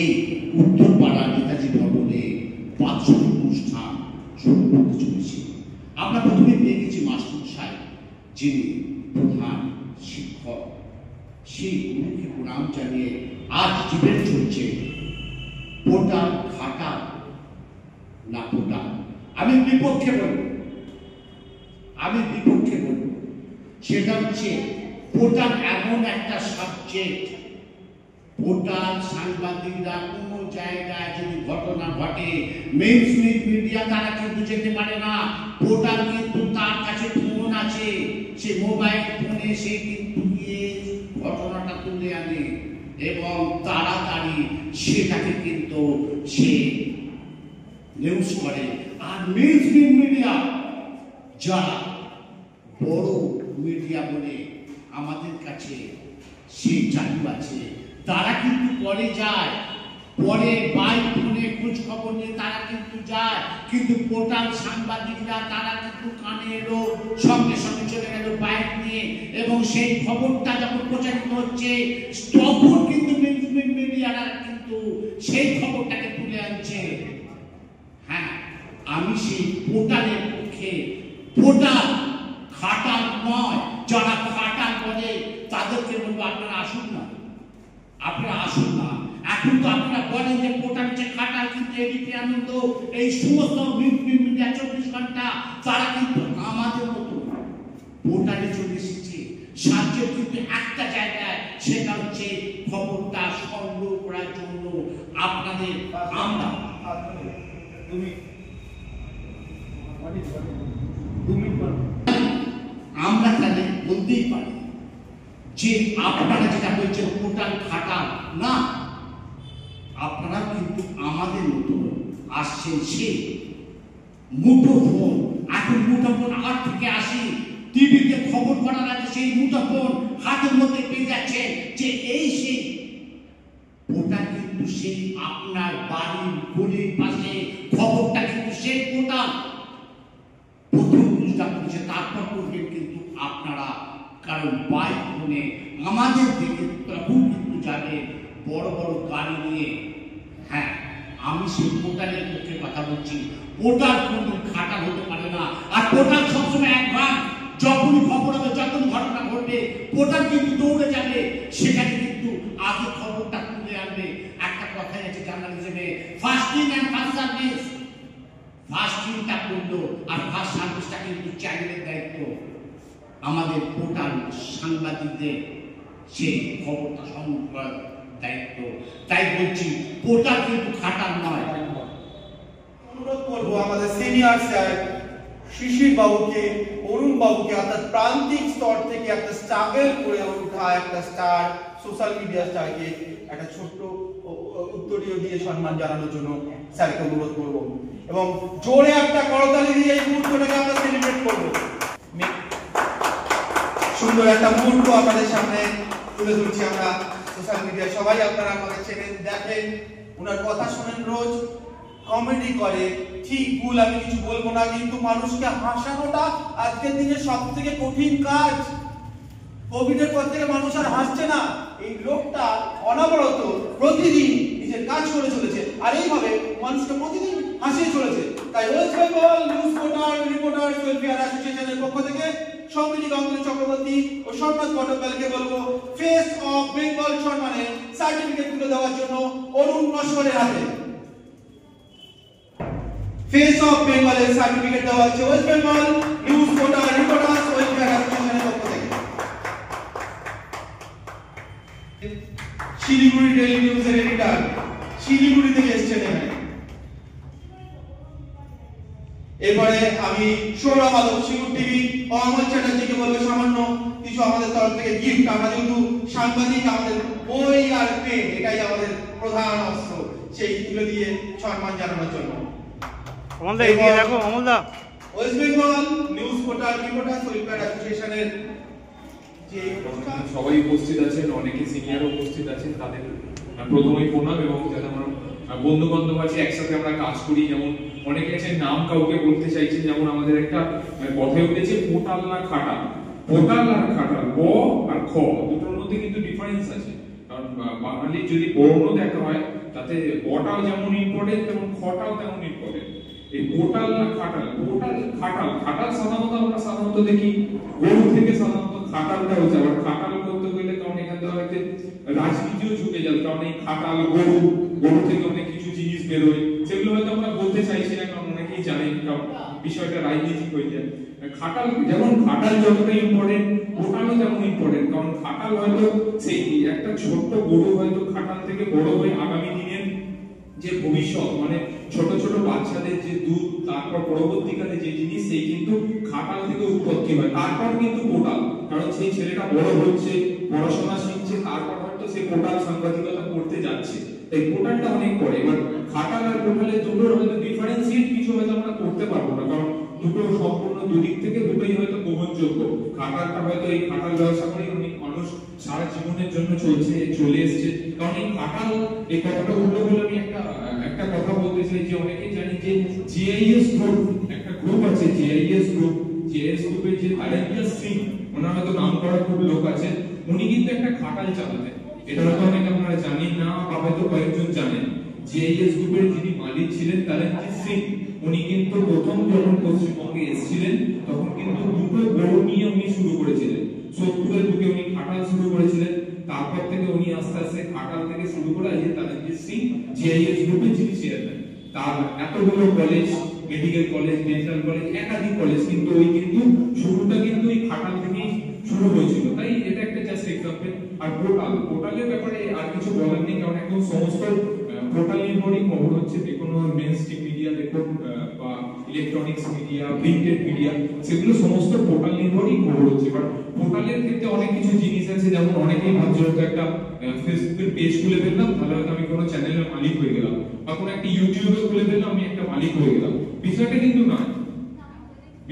এই উত্তরপাড়া নেতাজি ভবনে বাৎসরিক অনুষ্ঠান শুরু করতে চলেছি। আমরা প্রথমে পেয়ে গেছি মাস্টার সাহেব, যিনি প্রধান শিক্ষক, সেই গুরুকে প্রণাম জানিয়ে আজ ডিবেট চলছে পোর্টাল খাটা না পোর্টাল। আমি বিপক্ষে বলবো, সেটা হচ্ছে পোর্টাল এমন একটা সাবজেক্ট, পোর্টাল সাংবাদিকরা কোনো জায়গায় যদি ঘটনা ঘটে মেইনস্ট্রিম মিডিয়া তারা কিন্তু যেতে পারে না। পোর্টাল কিন্তু তার কাছে ফোন আছে, সে মোবাইল ফোনে সে কিন্তু গিয়ে ঘটনাটা তুলে আনে এবং তাড়াতাড়ি সেটাকে কিন্তু সে নিউজ করে। আর মেইনস্ট্রিম মিডিয়া যারা বড় মিডিয়া বলে আমাদের কাছে সেই চালু আছে, তারা কিন্তু পরে যায়, পরে বাইক ফোনে খোঁজ খবর নিয়ে তারা কিন্তু যায়, কিন্তু পোর্টাল সাংবাদিকরা তারা কিন্তু কানে এলো সঙ্গে সঙ্গে চলে গেল বাইক নিয়ে, এবং সেই খবরটা যখন প্রচারিত হচ্ছে তখন কিন্তু মেইনস্ট্রিম মিডিয়ারা কিন্তু সেই খবরটাকে তুলে আনছে। হ্যাঁ, আমি সেই পোর্টালের পক্ষে। পোর্টাল খাটাল নয়, যারা খাটাল বলে তাদেরকে বলবো আপনারা আসুন না, আপনারা আসুন না। এখন তো আপনারা বলেন যে পোর্টাল যে খাটাল, কিন্তু এদিকে আনন্দ এই সমস্ত মিডিয়া 24 ঘন্টা তারা কিন্তু আমাদের মতো পোর্টালে চলে এসেছে। সাহায্য কিন্তু একটা জায়গায়, সেটা হচ্ছে খবরটা সংগ্রহ করার জন্য আপনাদের আমরা তাহলে বলতেই পারি যে আপনারা যেটা বলছেন পোর্টাল খাটাল না, আপনারা কিন্তু আমাদের মতো আসছেন সেই মুঠোফোন। এখন মুঠোফোন 8 থেকে 80 টিভিতে খবর করার আগে সেই মুঠোফোন হাতের মধ্যে পেয়ে যাচ্ছে যে এই সেই পোর্টাল কিন্তু সেই আপনার বাড়ির গলির পাশে খবরটা কিন্তু সেই পোর্টাল প্রথম নিউজটা করছে, তারপর করবেন কিন্তু আপনারা, কারণ বাইক ফোনে আমাদের দিকে তখন কিন্তু যাবে বড় বড় গাড়ি নিয়ে। হ্যাঁ, আমি সেই পোর্টালের পক্ষে কথা বলছি। পোর্টাল কোনো খাটাল হতে পারে না, আর পোর্টাল সবসময় একবার যখন খবর হবে, যখন ঘটনা ঘটবে পোর্টাল কিন্তু দৌড়ে যাবে, সেখানে কিন্তু আগে খবরটা তুলে আনবে। একটা কথাই আছে জার্নালিজমে, ফার্স্টিং এন্ড ফার্স্ট সার্ভিস। ফার্স্টিংটা করলো আর ফার্স্ট সার্ভিসটা কিন্তু চ্যানেলের দায়িত্ব, আমাদের পোর্টাল সাংবাদিকদের সেই খবরটা সংগ্রহ করার দায়িত্ব। তাই বলছি পোর্টাল কিন্তু খাটাল নয়। অনুরোধ করবো আমাদের সিনিয়র স্যার শিশির বাবুকে, অরুণ বাবুকে, অর্থাৎ প্রান্তিক স্তর থেকে একটা স্ট্রাগল করে ওঠা একটা স্টার, সোশ্যাল মিডিয়া স্টারকে একটা ছোট্ট উত্তরীয় দিয়ে সম্মান জানানোর জন্য স্যারকে অনুরোধ করবো, এবং জোরে একটা করতালি দিয়ে এই মুহূর্তটাকে আমরা সেলিব্রেট করবো। সুন্দর একটা মুহূর্ত আপনাদের সামনে তুলে ধরছি আমরা। সোশ্যাল মিডিয়া সবাই আপনারা আমাকে চেনেন, দেখেন, ওনার কথা শোনেন, রোজ কমেডি করে, ঠিক ভুল আমি কিছু বলবো না, কিন্তু মানুষকে হাসানোটা আজকের দিনে সবথেকে কঠিন কাজ। কোভিডের পর থেকে মানুষ আর হাসছে না, এই লোকটা অনবরত প্রতিদিন নিজের কাজ করে চলেছে, আর এইভাবে মানুষকে প্রতিদিন হাসিয়ে চলেছে। তাই West Bengal news portal reporters welfare অ্যাসোসিয়েশনের পক্ষ থেকে সৌমিনী গাঙ্গুলি চক্রবর্তী ও শরণাথ গঠকপালকে বলবো ফেস অফ বেঙ্গল সম্মানে সার্টিফিকেট তুলে দেওয়ার জন্য অরুণ নস্করের হাতে। ফেস অফ বেঙ্গলের সার্টিফিকেট দেওয়া হচ্ছে West Bengal news portal reporters welfare অ্যাসোসিয়েশনের পক্ষ থেকে। শিলিগুড়ি ডেইলি নিউজের এডিটর, শিলিগুড়ি থেকে এসেছেন এখানে। এরপরে আমি সৌরভ আদব, শিলিগুড়ি টিভি ও অমল চ্যাটার্জিকে বলবো সামান্য কিছু আমাদের তরফ থেকে গিফট। আমরা যেহেতু সাংবাদিক, আমাদের বই আর পেন এটাই আমাদের প্রধান অস্ত্র, সেই তুলে দিয়ে সম্মান জানানোর জন্য অমলদা এদিকে দেখো, অমলদা West Bengal news portal reporters welfare অ্যাসোসিয়েশনের যে অনুষ্ঠান সবাই উপস্থিত আছেন, অনেকে সিনিয়র উপস্থিত আছেন, তাদের প্রথমেই প্রণাম। এবং যারা আমার বন্ধু বান্ধব আছে একসাথে আমরা কাজ করি, যেমন অনেকে আছে নাম কাউকে বলতে চাইছেন, যেমন আমাদের একটা কথায় উঠেছে পোটাল না খাটাল। পোটাল আর খাটাল, ব আর খ দুটোর মধ্যে কিন্তু ডিফারেন্স আছে। কারণ বাঙালি যদি বর্ণ দেখা হয় তাতে বটাও যেমন ইম্পর্টেন্ট তেমন খটাও তেমন ইম্পর্টেন্ট। এই পোটাল না খাটাল, পোটাল খাটাল, খাটাল সাধারণত আমরা দেখি গরু থেকে সাধারণত খাটালটা হচ্ছে। আবার খাটাল করতে গেলে কারণ এখান থেকে হয়তো রাজনীতিও ঝুঁকে যাবে, কারণ এই খাটাল গরু থেকে অনেক কিছু জিনিস বেরোয়, সেগুলো হয়তো আমরা বলতে চাইছি না, কারণ অনেকেই জানেন কারণ বিষয়টা রাজনীতিক হয়ে যায়। খাটাল যেমন খাটাল যতটা ইম্পর্টেন্ট, পোটালও তেমন ইম্পর্টেন্ট। কারণ খাটাল হয়তো সেই একটা ছোট্ট গরু হয়তো খাটাল থেকে বড় হয়ে আগামী দিনের যে ভবিষ্যৎ, মানে ছোট ছোট বাচ্চাদের যে দুধ, তারপর পরবর্তীকালে যে জিনিস, সেই কিন্তু খাটাল থেকে উৎপত্তি হয়। তারপর কিন্তু পোটাল, কারণ সেই ছেলেটা বড় হচ্ছে, পড়াশোনা শিখছে, তারপর হয়তো সে পোটাল সাংবাদিকতা করতে যাচ্ছে, তাই পোটালটা অনেক পরে। এবার খাটাল আর পোটালের দুটোর হয়তো ডিফারেন্সিয়েট কিছু হয়তো আমরা করতে পারবো না, কারণ দুটো সম্পূর্ণ দুদিক থেকে দুটোই হয়তো গ্রহণযোগ্য। খাটালটা হয়তো এই খাটাল ব্যবসা করে অনেক মানুষ সারা জীবনের জন্য চলে এসছে। কারণ এই খাটাল, এই কথাটা উল্টো বলে আমি একটা কথা বলতে চাই যে অনেকেই জানি যে জিআইএস গ্রুপ, একটা গ্রুপ আছে জিআইএস গ্রুপের যে তারেন্দ্র সিং, ওনার হয়তো নাম করা খুব লোক আছে, উনি কিন্তু একটা খাটাল চালাতেন। এটা হয়তো অনেকে আপনারা জানেন না বা হয়তো কয়েকজন জানেন। জিআইএস গ্রুপের যিনি মালিক ছিলেন তারেন্দ্র সিং, উনি কিন্তু প্রথম যখন পশ্চিমবঙ্গে এসেছিলেন তখন কিন্তু দুটো গরু নিয়ে উনি শুরু করেছিলেন। 70-এর দিকে উনি খাটাল শুরু করেছিলেন, তারপর থেকে উনি আস্তে আস্তে খাটাল থেকে শুরু করে আজ তারেন্দ্র সিং জিআইএস গ্রুপের যিনি চেয়ারম্যান। তার এতগুলো college, medical college, dental college, একাধিক কলেজ, কিন্তু ওই কিন্তু শুরুটা কিন্তু এই খাটাল থেকেই শুরু হয়েছিল। তাই এটা একটা জাস্ট এক্সাম্পল। আর পোর্টালের ব্যাপারে আর কিছু বলার নেই, কারণ এখন সমস্ত পোর্টাল নির্ভরই খবর হচ্ছে। যে কোনো মেইনস্ট্রিম মিডিয়া দেখুন বা ইলেকট্রনিক্স মিডিয়া, প্রিন্টেড মিডিয়া, সেগুলো সমস্ত পোর্টাল নির্ভরই খবর হচ্ছে। বাট পোর্টালের ক্ষেত্রে অনেক কিছু জিনিস আছে, যেমন অনেকেই ভাবছে হয়তো একটা ফেসবুকের পেজ খুলে ফেললাম তাহলে হয়তো আমি কোনো চ্যানেলের মালিক হয়ে গেলাম, বা কোনো একটা ইউটিউবে খুলে ফেললাম আমি একটা মালিক হয়ে গেলাম। বিষয়টা কিন্তু নয়।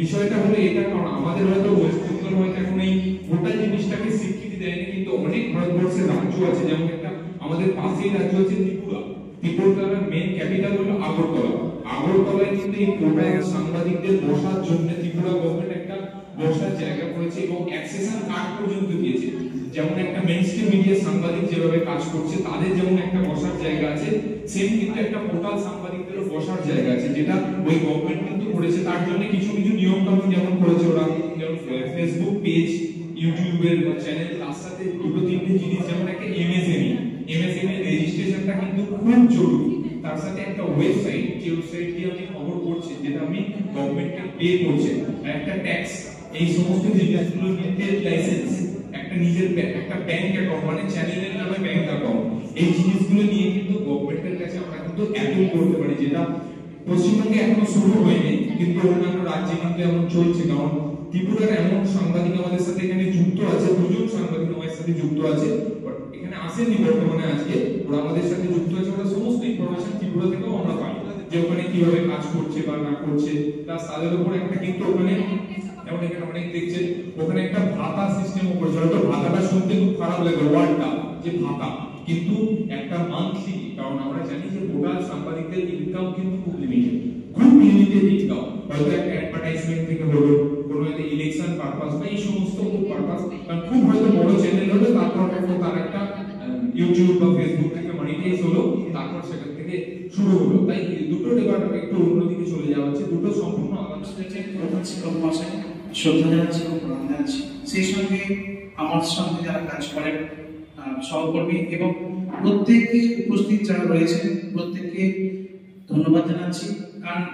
বিষয়টা হলো এটা, কারণ আমাদের হয়তো ওয়েস্ট বেঙ্গল হয়তো এখন এই পোর্টাল জিনিসটাকে স্বীকৃতি দেয়নি, কিন্তু অনেক ভারতবর্ষের রাজ্য আছে, যেমন একটা আমাদের পাশেই রাজ্য আছে ত্রিপুরা। ত্রিপুরার মেইন ক্যাপিটাল হলো আগরতলা। আগরতলায় কিন্তু এই পোর্টাল সাংবাদিকদের বসার জন্য ত্রিপুরা গভর্নমেন্ট একটা বসার জায়গা করেছে এবং অ্যাক্সেশন কার্ড পর্যন্ত দিয়েছে। যেমন একটা মেইনস্ট্রিম মিডিয়া সাংবাদিক যেভাবে কাজ করছে তাদের যেমন একটা বসার জায়গা আছে, সেম কিন্তু একটা পোর্টাল সাংবাদিকদেরও বসার জায়গা আছে, যেটা ওই গভর্নমেন্ট কিন্তু করেছে। তার জন্য কিছু কিছু নিয়ম কানুন যেমন করেছে ওরা, যেমন ফেসবুক পেজ, ইউটিউবের চ্যানেল, তার সাথে দুটো তিনটে জিনিস, যেমন একটা এমএসএমই রেজিস্ট্রেশনটা কিন্তু খুব জরুরি। তার সাথে একটা ওয়েবসাইট, যে ওয়েবসাইট দিয়ে আপনি খবর করছেন, যেটা আপনি গভর্নমেন্টকে পে করছেন, আর একটা ট্যাক্স, এই সমস্ত জিনিসগুলো নিয়ে লাইসেন্স, একটা নিজের একটা ব্যাংক অ্যাকাউন্ট, মানে চ্যানেলের নামে ব্যাংক অ্যাকাউন্ট, এই জিনিসগুলো নিয়ে কিন্তু গভর্নমেন্টের কাছে আমরা কিন্তু অ্যাপিল করতে পারি, যেটা পশ্চিমবঙ্গে এখনো শুরু হয়নি, কিন্তু অন্যান্য রাজ্যে কিন্তু এমন চলছে। কারণ ত্রিপুরার এমন সাংবাদিক আমাদের সাথে এখানে যুক্ত আছে, দুজন সাংবাদিক আমাদের সাথে যুক্ত আছে, এখানে আসেনি বর্তমানে, আজকে ওরা আমাদের সাথে যুক্ত আছে। ওরা সমস্ত ইনফরমেশন ত্রিপুরা থেকেও আমরা পাই, যে ওখানে কিভাবে কাজ করছে বা না করছে, প্লাস তাদের উপর একটা কিন্তু ওখানে, যেমন এখানে অনেক দেখছেন ওখানে একটা ভাতা সিস্টেমও করেছে। হয়তো ভাতাটা শুনতে খুব খারাপ লাগে ওয়ার্ডটা, যে ভাতা, কিন্তু একটা মান্থলি, কারণ আমরা জানি যে পোর্টাল সাংবাদিকদের ইনকাম কিন্তু খুব লিমিটেড ইনকাম, হয়তো একটা অ্যাডভার্টাইজমেন্ট থেকে হলো, কোনো একটা ইলেকশন পারপাস বা এই সমস্ত পারপাস, কারণ খুব হয়তো বড় চ্যানেল হলো, তারপর তার একটা ইউটিউব বা ফেসবুক থেকে মনিটাইজ হলো, তারপর সেখান থেকে শুরু হলো। তাই দুটো ডিপার্টমেন্ট একটু অন্যদিকে চলে যাওয়া হচ্ছে, দুটো সম্পূর্ণ আলাদা। প্রধান শিক্ষক মহাশয় শ্রদ্ধা জানাচ্ছি এবং প্রণাম জানাচ্ছি। সেই সঙ্গে আমার সঙ্গে যারা কাজ করেন সহকর্মী এবং প্রত্যেকে উপস্থিত যারা রয়েছেন প্রত্যেককে ধন্যবাদ জানাচ্ছি, কারণ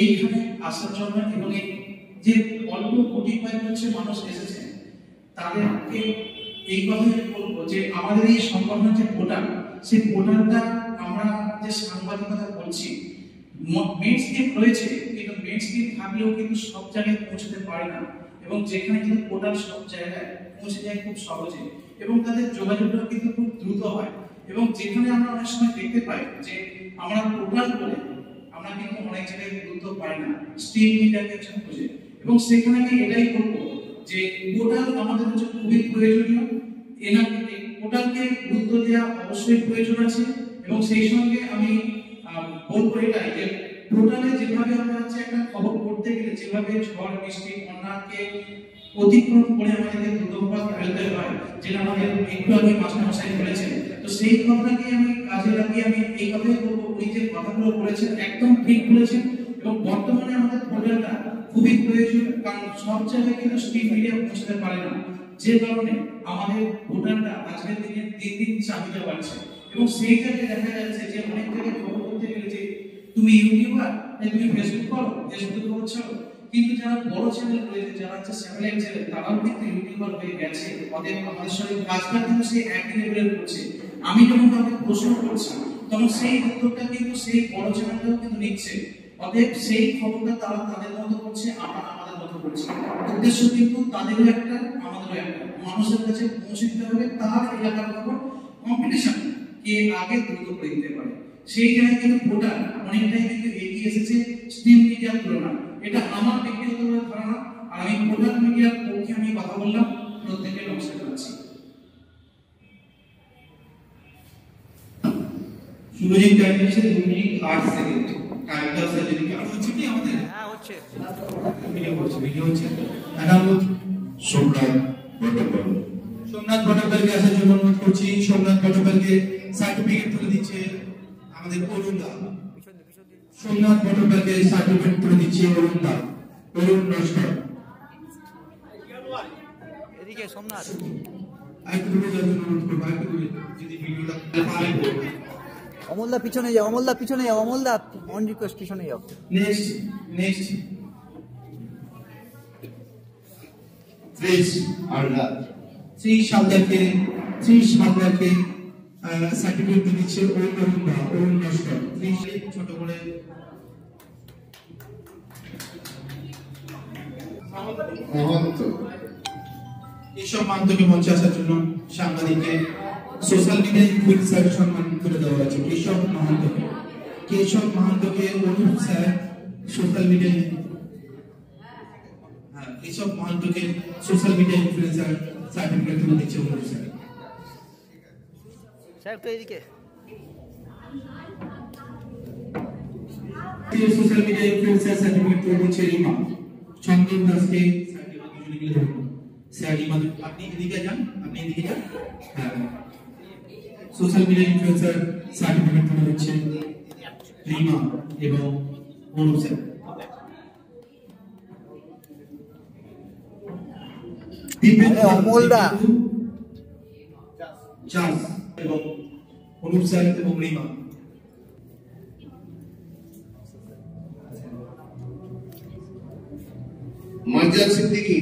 এইখানে আসার জন্য এবং এই যে অল্প কোটি কয়েক হচ্ছে মানুষ এসেছেন, তাদেরকে এই কথাই বলবো যে আমাদের এই সংগঠন যে পোর্টাল, সেই পোর্টালটা আমরা যে সাংবাদিকতা করছি, মেইনস্ট্রিম রয়েছে, কিন্তু মেইনস্ট্রিম থাকলেও কিন্তু সব জায়গায় পৌঁছতে পারে না, এবং যেখানে কিন্তু পোর্টাল সব জায়গায় পৌঁছে যায় খুব সহজে, এবং তাদের যোগাযোগটাও কিন্তু খুব দ্রুত হয়। এবং যেখানে আমরা অনেক সময় দেখতে পাই যে আমরা পোর্টাল বলে আমরা কিন্তু অনেক জায়গায় গুরুত্ব পাই না, স্ট্রিম মিডিয়াকে হচ্ছে খুঁজে। এবং সেখানে আমি এটাই বলবো যে পোর্টাল আমাদের হচ্ছে খুবই প্রয়োজনীয়। এনাকে পোর্টালকে গুরুত্ব দেওয়া অবশ্যই প্রয়োজন আছে। এবং সেই সঙ্গে আমি বলবো এটাই যে পোর্টালে যেভাবে আমরা হচ্ছে একটা খবর পড়তে গেলে যেভাবে ঝড় বৃষ্টি বন্যাকে অতিক্রম করে আমাদের দুর্গপথ ফেলতে হয়, যেটা আমাদের একটু আগে মাস্টারমশাই বলেছেন, তো সেই কথাটাকে আমি কাজে লাগিয়ে আমি এই কথাই বলবো, উনি যে কথাগুলো বলেছেন একদম ঠিক বলেছেন। এবং বর্তমানে আমাদের পোর্টালটা খুবই প্রয়োজন, কারণ সব জায়গায় কিন্তু স্ট্রিম মিডিয়া পৌঁছতে পারে না, যে কারণে আমাদের পোর্টালটা আজকের দিনে দিন দিন চাহিদা বাড়ছে। এবং সেই জায়গায় দেখা যাচ্ছে যে অনেক জায়গায় খবর বলতে গেলে যে তুমি ইউটিউবার, তুমি ফেসবুক করো, ফেসবুকে খবর ছাড়ো, কিন্তু যারা বড় চ্যানেল রয়েছে, যারা হচ্ছে স্যাটেলাইট চ্যানেল, তারাও কিন্তু ইউটিউবার হয়ে গেছে। অতএব আমাদের সঙ্গে কাজটা কিন্তু সেই একই লেভেলের করছে। আমি যখন তাদের প্রশ্ন করছি তখন সেই উত্তরটা কিন্তু সেই বড় চ্যানেলটাও কিন্তু নিচ্ছে। অতএব সেই খবরটা তারা তাদের মতো করছে, আমরা আমাদের মতো করছি। উদ্দেশ্য কিন্তু তাদেরও একটা, আমাদেরও একটা, মানুষের কাছে পৌঁছে দিতে হবে তার এলাকার খবর। কম্পিটিশন কে আগে দ্রুত করে দিতে পারে, সেই জায়গায় কিন্তু পোর্টাল অনেকটাই কিন্তু এগিয়ে এসেছে স্ট্রিম মিডিয়ার তুলনায়। এটা আমার ব্যক্তিগত ধারণা, আর আমি পোর্টাল মিডিয়ার পক্ষে আমি কথা বললাম। প্রত্যেককে নমস্কার জানাচ্ছি। শুভজিৎ টাইম হচ্ছে 2 মিনিট 8 সেকেন্ড। টাইমটা স্যার যদি কি হচ্ছে কি আমাদের? হ্যাঁ হচ্ছে, ভিডিও হচ্ছে। নাম সোমনাথ ভট্টাচার্য। সোমনাথ ভট্টাচার্যকে আসার জন্য অনুরোধ করছি। সোমনাথ ভট্টাচার্যকে সার্টিফিকেট তুলে দিচ্ছে আমাদের অরুণ দা। সোমনাথ ভট্টাচার্যকে সার্টিফিকেট তুলে দিচ্ছে অরুণ দা, অরুণ নস্কর। এদিকে সোমনাথ আরেকটু দূরে যাওয়ার জন্য অনুরোধ করবো, আরেকটু দূরে যদি ভিডিওটা পারেন। অমলদা পিছনে যাও, অমলদা পিছনে যাও, অমলদা অন রিকোয়েস্ট পিছনে যাও। নেক্সট ত্রিশ আল্লাহ ত্রিশ হালদারকে সার্টিফিকেট দিচ্ছে অরুণ নস্কর। 30 ছোট করে মহন্ত এইসব মাধ্যমে মঞ্চে আসার জন্য সাংবাদিককে সোশ্যাল মিডিয়া ইনফ্লুয়েন্সার সম্মান করে দেওয়া হয়েছে। কেশব মাহান্তকে Anup sir social media, Keshab মাহান্তকে সোশ্যাল মিডিয়া ইনফ্লুয়েন্সার সার্টিফিকেট তুলে দিচ্ছে অনুপ স্যার। স্যার তো এদিকে সোশ্যাল মিডিয়া ইনফ্লুয়েন্সার সার্টিফিকেট তুলে দিচ্ছে রিমা। চন্দন দাসকে স্যার রিমা, আপনি এদিকে যান, হ্যাঁ। সোশ্যাল মিডিয়া ইনফ্লুয়েন্সার সার্টিফিকেট তুলে দিচ্ছে রিমা এবং অনুপ স্যার। অমলদা চার্জ এবং অনুপ স্যার এবং রিমা। মার্জাল সিদ্দিকী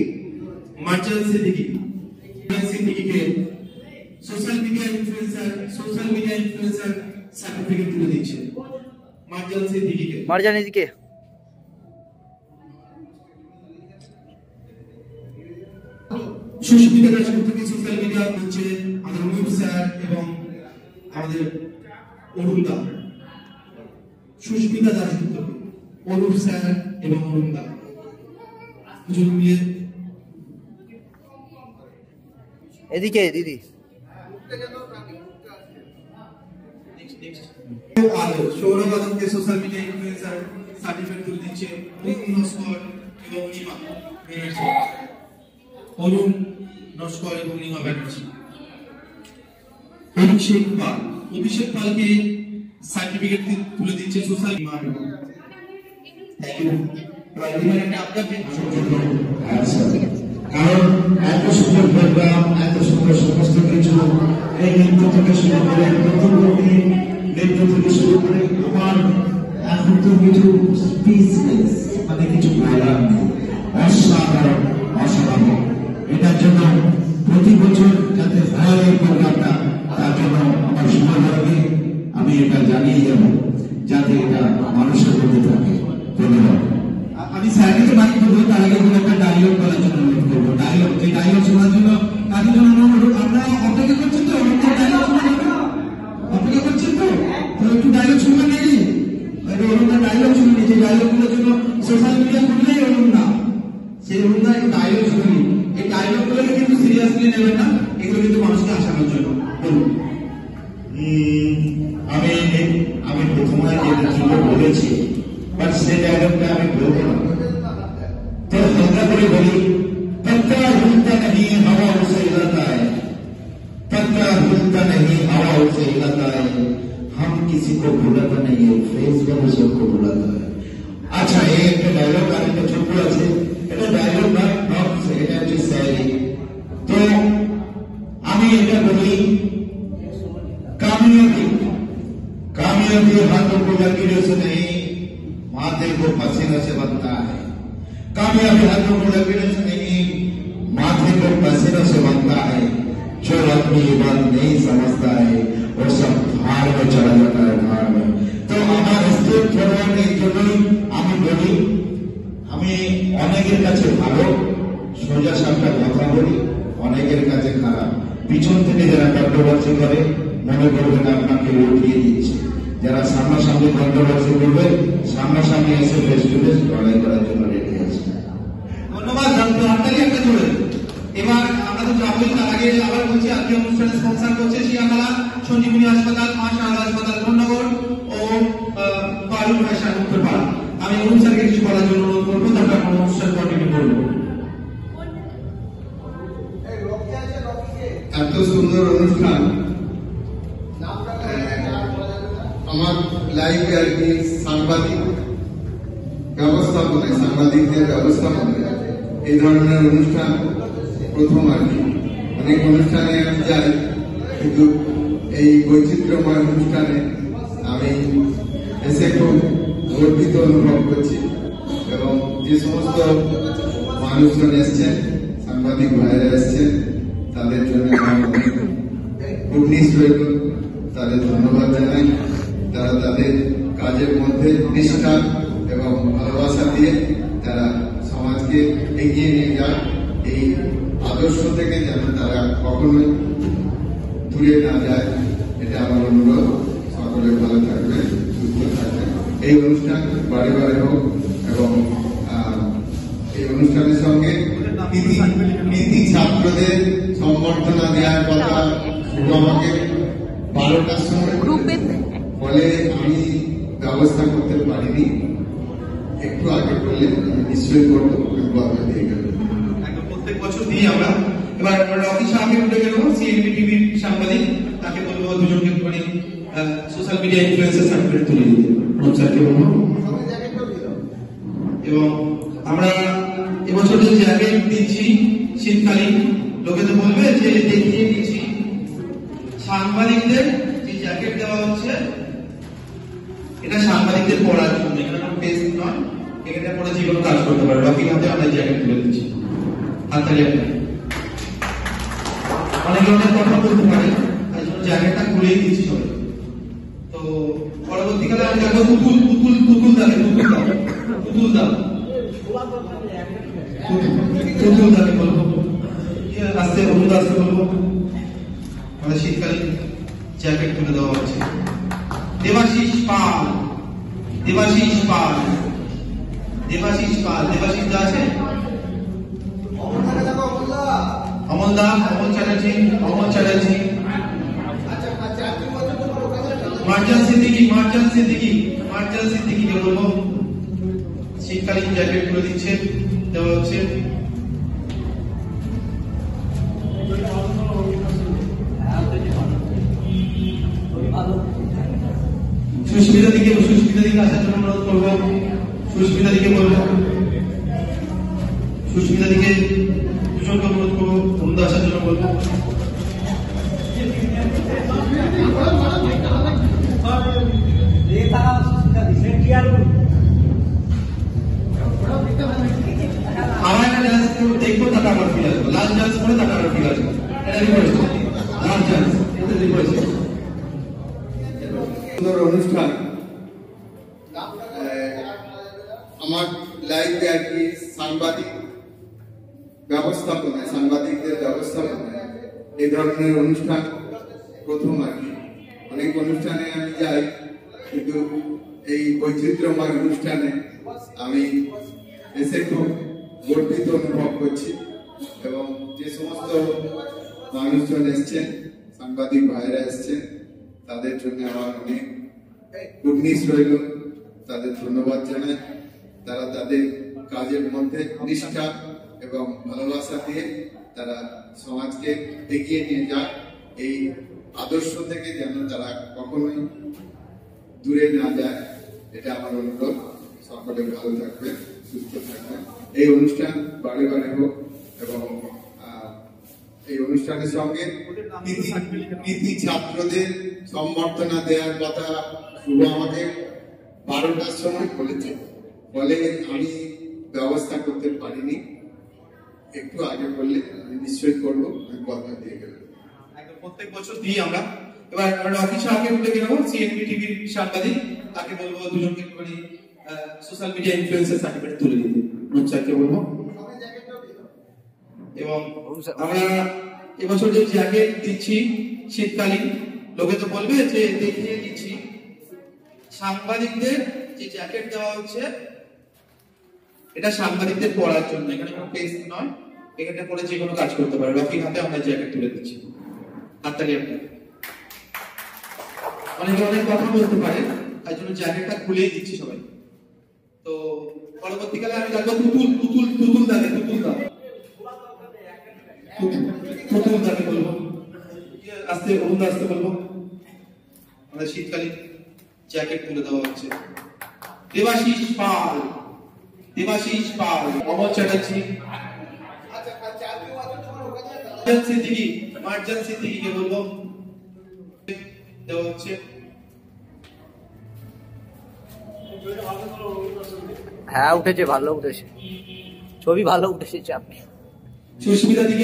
সিদ্দিকীকে সোশ্যাল মিডিয়া ইনফ্লুয়েন্সার সার্টিফিকেট তুলে দিচ্ছে মার্জাল সিদ্দিকীকে। মার্জান এদিকে সুস্মিতা দাশগুপ্তকে সোশ্যাল মিডিয়া হচ্ছে আমাদের অনুপ স্যার এবং আমাদের অরুণ দা। সুস্মিতা দাশগুপ্তকে অনুপ স্যার এবং অরুণ দা দুজন মিলে। এদিকে দিদি সৌরভ আদমকে সোশ্যাল মিডিয়া ইনফ্লুয়েন্সার সার্টিফিকেট তুলে দিচ্ছে অরুণ নস্কর এবং নিমা ব্যানার্জি। অরুণ নস্কর এবং নিমা ব্যানার্জি। অভিষেক পালকে সার্টিফিকেট তুলে দিচ্ছে সোশ্যাল মিডিয়া। কারণ এত সুন্দর প্রোগ্রাম, এত সুন্দর সমস্ত কিছু, এই নৃত্য থেকে শুরু করে নৃত্য থেকে শুরু করে আমার এখন তো কিছু স্পিচলেস, মানে কিছু বলার নেই। অসাধারণ অসাধারণ। এটার জন্য প্রতি বছর যাতে হয় এই প্রোগ্রামটা, তার জন্য আমার সমাজকে আমি এটা জানিয়ে যাব যাতে এটা মানুষের মধ্যে থাকে। ধন্যবাদ। আমি স্যারকে মাইক দেবো, তার আগে একটা ডায়লগ বলার জন্য অনুরোধ করবো। ডায়লগ, এই ডায়লগ শোনার জন্য তাদের জন্য অনুরোধ। আপনারা অপেক্ষা করছেন তো? ডায়লগ শোনার অপেক্ষা করছেন তো? একটু ডায়লগ শুনবেন নাকি? ডায়লগ সেই অনুযায়ী একটু ডায়লগ শুনি। এই ডায়লগ গুলোকে কিন্তু সিরিয়াসলি নেবেন না, এগুলো কিন্তু মানুষকে হাসানোর জন্য। বলুন। আমি প্রথমে যেটা বলেছি, বাট সেই ডায়লগটা আমি বলবো না, তো হালকা করে বলি। पत्ता हिलता नहीं हवा उसे हिलाता है, पत्ता हिलता नहीं हवा उसे हिलाता है, हम किसी को भुलाता नहीं है, फेस वाले सबको भुलाता है। अच्छा, ये एक डायलॉग आने का ছোট আছে, এটা ডায়লগ না, এটা হচ্ছে শায়রি। তো আমি এটা বলি, कामयाबी हाथों को लकीरों से नहीं, माथे को पसीने से बनता है। कामयाबी हाथों को लकीरों से नहीं, माथे को पसीनों से बनता है। जो अपनी ये बात नहीं समझता है वो सब भाड़ में चला जाता है, भाड़ में। तो हमारे स्टेट फॉरवर्ड এই জন্যই আমি বলি, আমি অনেকের কাছে ভালো, সোজা সাপটা কথা বলি, অনেকের কাছে খারাপ। পিছন থেকে যারা কন্ট্রোভার্সি করে মনে করবেন আপনাকে উঠিয়ে দিচ্ছে, যারা সামনাসামনি কন্ট্রোভার্সি করবে সামনাসামনি এসে ফেস টু ফেস লড়াই করার জন্য রেডি আছে। ধন্যবাদ। হাততালি একটা জোরে। এবার আমরা তো যাবই, তার আগে আবার বলছি আজকে অনুষ্ঠানে স্পন্সর করছে শিয়াখালা সঞ্জীবনী হাসপাতাল, মা শারদা হাসপাতাল ধন্যগর ও পারুল ভাষা উত্তরপাড়া। আমি অনুষ্ঠানকে কিছু বলার জন্য অনুরোধ করবো, তারপর আমরা অনুষ্ঠান কন্টিনিউ করবো। এত সুন্দর অনুষ্ঠান আমার লাইভ আর কি সাংবাদিক ব্যবস্থাপনায়, সাংবাদিকদের ব্যবস্থাপনায় এই ধরনের অনুষ্ঠান প্রথম আর কি। অনেক অনুষ্ঠানে আমি যাই, কিন্তু এই বৈচিত্র্যময় অনুষ্ঠানে আমি এসে খুব গর্বিত অনুভব করছি। এবং যে সমস্ত মানুষজন এসছেন, সাংবাদিক ভাইরা এসছেন, তাদের জন্য আমার খুব নিশ্চয় তাদের ধন্যবাদ জানাই। তারা তাদের কাজের মধ্যে নিষ্ঠা এবং ভালোবাসা দিয়ে তারা সমাজকে এগিয়ে নিয়ে যায়। এই আদর্শ থেকে যেন তারা কখনোই দূরে না যায়, এটা আমার অনুরোধ। সকলে ভালো থাকবেন, সুস্থ থাকবেন। এই অনুষ্ঠান বারে বারে হোক এবং এই অনুষ্ঠানের সঙ্গে কৃতি ছাত্রদের সম্বর্ধনা দেওয়ার কথা আমাকে 12টার সময় বলে আমি ব্যবস্থা করতে পারিনি, একটু আগে করলে আমি নিশ্চয়ই করবো, দিয়ে গেল। প্রত্যেক বছর দিই আমরা। এবার রকি সাহেব উঠে গেল, সিএনবি টিভির সাংবাদিক, তাকে বলবো দুজনকে মানে সোশ্যাল মিডিয়া ইনফ্লুয়েন্সার সার্টিফিকেট তুলে দিতে প্রচারকে বলবো। এবং আমরা এবছর যে জ্যাকেট দিচ্ছি শীতকালীন, লোকে তো বলবে যে দেখিয়ে দিচ্ছি। সাংবাদিকদের যে জ্যাকেট দেওয়া হচ্ছে এটা সাংবাদিকদের পড়ার জন্য, এখানে কোনো পেস্ট নয়, এখানে পড়ে যে কোনো কাজ করতে পারে। রকির হাতে আমরা জ্যাকেট তুলে দিচ্ছি। হাততালি আপনাকে। অনেকে অনেক কথা বলতে পারে, তাই জন্য জ্যাকেটটা খুলেই দিচ্ছি সবাই। তো পরবর্তীকালে আমি দেখবো পুতুল পুতুল পুতুল দাকে পুতুল দাও পুতুল দাও পুতুল দাকে বলবো, আস্তে অনুদ আস্তে বলবো। আমাদের শীতকালীন জ্যাকেট তুলে দেওয়া হচ্ছে। দেবাশিস পাল, দেবাশিস পাল, দেবাশিস পাল, দেবাশিস দা আছে, অমল দা, অমল চ্যাটার্জি, অমল চ্যাটার্জি, মার্জান সিদ্দিকি, মার্জান সিদ্দিকি, মার্জান সিদ্দিকিকে বলবো শীতকালীন জ্যাকেট তুলে দিচ্ছে, দেওয়া হচ্ছে। সুস্মিতা দিকে, সুস্মিতা দিকে আসার জন্য অনুরোধ করবো। সুস্মিতা দিকে বলবো, সুস্মিতা দিকে দুজনকে অনুরোধ করবো, বন্ধু আসার জন্য বলবো। আমার একটা ডান্স দেখবো, তারপর আমার ফিরে আসবো। লাস্ট ডান্স করে তারপর আমার ফিরে আসবো। এটা রিকোয়েস্ট, লাস্ট ডান্স, এটা রিকোয়েস্ট। সুন্দর অনুষ্ঠান আমার লাইভে আর কি সাংবাদিক ব্যবস্থাপনায়, সাংবাদিকদের ব্যবস্থাপনায় এই ধরনের অনুষ্ঠান প্রথম আর কি। অনেক অনুষ্ঠানে আমি যাই, কিন্তু এই বৈচিত্র্যময় অনুষ্ঠানে আমি এসে খুব গর্বিত অনুভব করছি এবং যে সমস্ত মানুষজন এসছেন, সাংবাদিক ভাইরা এসছেন, তাদের জন্য আমার অনেক কুর্নিশ রইল, তাদের ধন্যবাদ জানাই। তারা তাদের কাজের মধ্যে নিষ্ঠা এবং ভালোবাসা দিয়ে তারা সমাজকে এগিয়ে নিয়ে যায়। এই আদর্শ থেকে যেন তারা কখনোই দূরে না যায়, এটা আমার অনুরোধ। সকলে ভালো থাকবেন, সুস্থ থাকবেন। এই অনুষ্ঠান বারে বারে হোক এবং এই অনুষ্ঠানের সঙ্গে কৃতি ছাত্রদের সম্বর্ধনা দেওয়ার কথা শুভ আমাকে 12টার সময় বলেছে, ফলে আমি ব্যবস্থা করতে পারিনি। একটু আগে বললে আমি নিশ্চয়ই করবো, আমি কথা দিয়ে গেলাম। প্রত্যেক বছর দিই আমরা। এবার আমরা কিছু আগে উঠে গেলাম সিএনবি টিভির সাংবাদিক, তাকে বলবো দুজনকে একটুখানি সোশ্যাল মিডিয়া ইনফ্লুয়েন্সার সার্টিফিকেট তুলে দিতে, স্যারকে বলবো। এবং আমরা এবছর যে জ্যাকেট দিচ্ছি শীতকালীন, লোকে তো বলবে যে দেখিয়ে দিচ্ছি, সাংবাদিকদের যে জ্যাকেট দেওয়া হচ্ছে এটা সাংবাদিকদের পড়ার জন্য, এখানে কোনো টেস্ট নয়, এখানে পরে যে কোনো কাজ করতে পারে। রকির হাতে আমরা জ্যাকেট তুলে দিচ্ছি, হাততালি আপনার। অনেকে অনেক কথা বলতে পারে, তাই জন্য জ্যাকেটটা খুলেই দিচ্ছি সবাই। তো পরবর্তীকালে আমি দেখবো তুতুল দাকে বলবো, আস্তে অরুণ আসতে বলবো। আমাদের শীতকালীন জ্যাকেট তুলে দেওয়া হচ্ছে। দেবাশিস পাল, অমর চ্যাটার্জি, মার্জান সিদ্দিকীকে বলবো দেওয়া হচ্ছে। হ্যাঁ উঠেছে, ভালো উঠেছে, ছবি ভালো উঠেছে। আপনি সুস্মিতা দিকে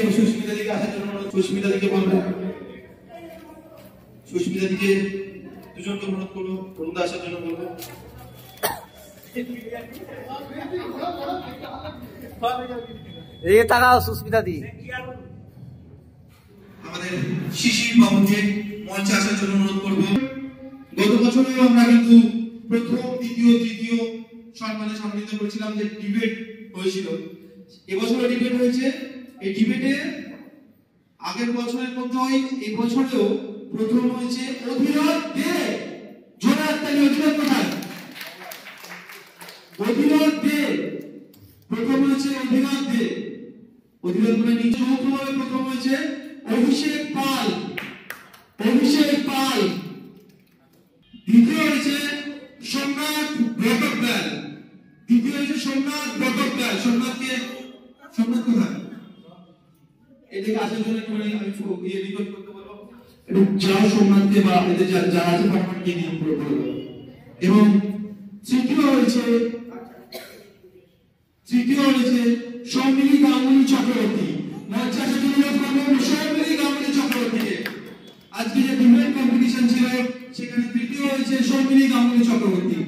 আসার জন্য সুস্মিতা দিকে বলবো, সুস্মিতা দিকে দুজনকে অনুরোধ করবো, অরুণ আসার জন্য বলবো। তাকাও সুস্মিতা দি। আমাদের শিশির বাবুকে মঞ্চে আসার জন্য অনুরোধ করবো। গত বছরেও আমরা কিন্তু প্রথম, দ্বিতীয়, তৃতীয় সম্মানে সম্মানিত করেছিলাম, যে ডিবেট হয়েছিল। এবছরও ডিবেট হয়েছে। এই ডিবেটে আগের বছরের মতো এবছরেও প্রথম হয়েছে অধিরথ দে। জোরে হাততালি। অধিরথ কোথায়? অধিরথ দে প্রথম হয়েছে। অধিরথ মানে নিচে মুখভাবে প্রথম হয়েছে অভিষেক পাল। দ্বিতীয় হয়েছে সোমনাথ বটকদার। সোমনাথ কোথায়? এদিকে আসার জন্য একটু আমি রিকোয়েস্ট করতে বলবো, একটু যাও সোমনাথকে বা এদের যারা আছে পারমানেন্টকে নিয়ে বলবো। এবং তৃতীয় হয়েছে সৌমিলি গাঙ্গুলি চক্রবর্তী। মঞ্চে আসার জন্য সৌমিলি গাঙ্গুলি চক্রবর্তীকে। আজকে যে ডিবেট কম্পিটিশন ছিল সেখানে তৃতীয় হয়েছে সৌমিলি গাঙ্গুলি চক্রবর্তী।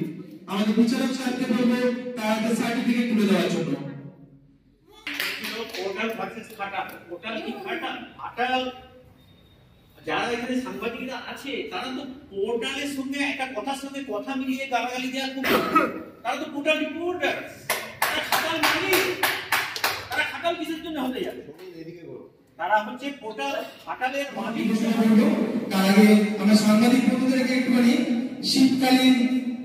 আমাদের বিচারক সাহেবকে বলবো তার সার্টিফিকেট তুলে দেওয়ার জন্য। পোর্টাল ভার্সেস খাটাল। পোর্টাল কি খাটাল? খাটাল যারা এখানে সাংবাদিকরা আছে তারা তো পোর্টালের সঙ্গে একটা কথার সঙ্গে কথা মিলিয়ে গালাগালি দেওয়ার খুব, তারা তো পোর্টাল রিপোর্টার। তারা খাটাল মালিক, তারা খাটাল কিসের জন্য হতে যাবে? তারা হচ্ছে পোর্টাল খাটালের মালিক। তার আগে আমরা সাংবাদিক বন্ধুদেরকে একটুখানি শীতকালীন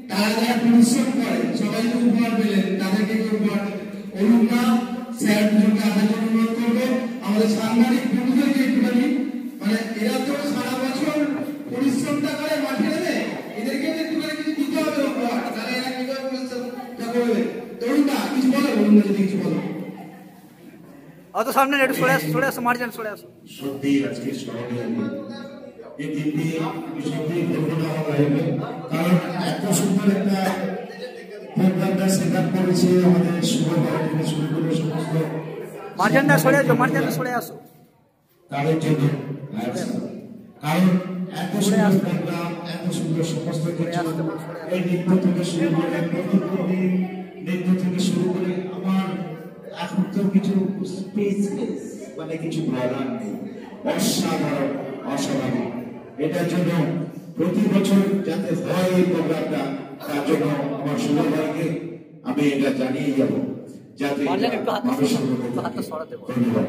তারা যারা পরিশ্রম করে সবাই তো উপহার পেলেন, তাদেরকে উপহার অরুণা স্যার দুজনকে আসার জন্য অনুরোধ করবো। আমাদের সাংবাদিক বন্ধুদেরকে একটুখানি, মানে এরা তো সারা বছর পরিশ্রমটা করে মাঠে নেবে, এদেরকে একটুখানি কিছু দিতে হবে উপহার, তাহলে এরা কিভাবে পরিশ্রমটা করবে। অরুণা কিছু বলো, অরুণা যদি কিছু বলো। অত সামনে একটু সরে আসো মার্জান, সরে আসো। সত্যি আজকে স্মরণীয় এই দিনটি সত্যি কল্পনা করা হবে, কারণ এত সুন্দর একটা প্রোগ্রামটা সেট আপ করেছে আমাদের শুভ ভারত থেকে শুরু করে সমস্ত মার্জানটা সরে আসো তাদের জন্য। কারণ এত সুন্দর প্রোগ্রাম, এত সুন্দর সমস্ত কিছু, এই নৃত্য থেকে শুরু করে নৃত্য থেকে শুরু করে আমার এখন তো কিছু স্পেসলেস, মানে কিছু বলার নেই। অসাধারণ, অস্বাভাবিক। এটার জন্য প্রতি বছর যাতে হয় এই প্রোগ্রামটা, তার জন্য আমার শুভ ভাইকে আমি এটা জানিয়ে যাব। যাতে হাতটা সরাতে বলো। ধন্যবাদ।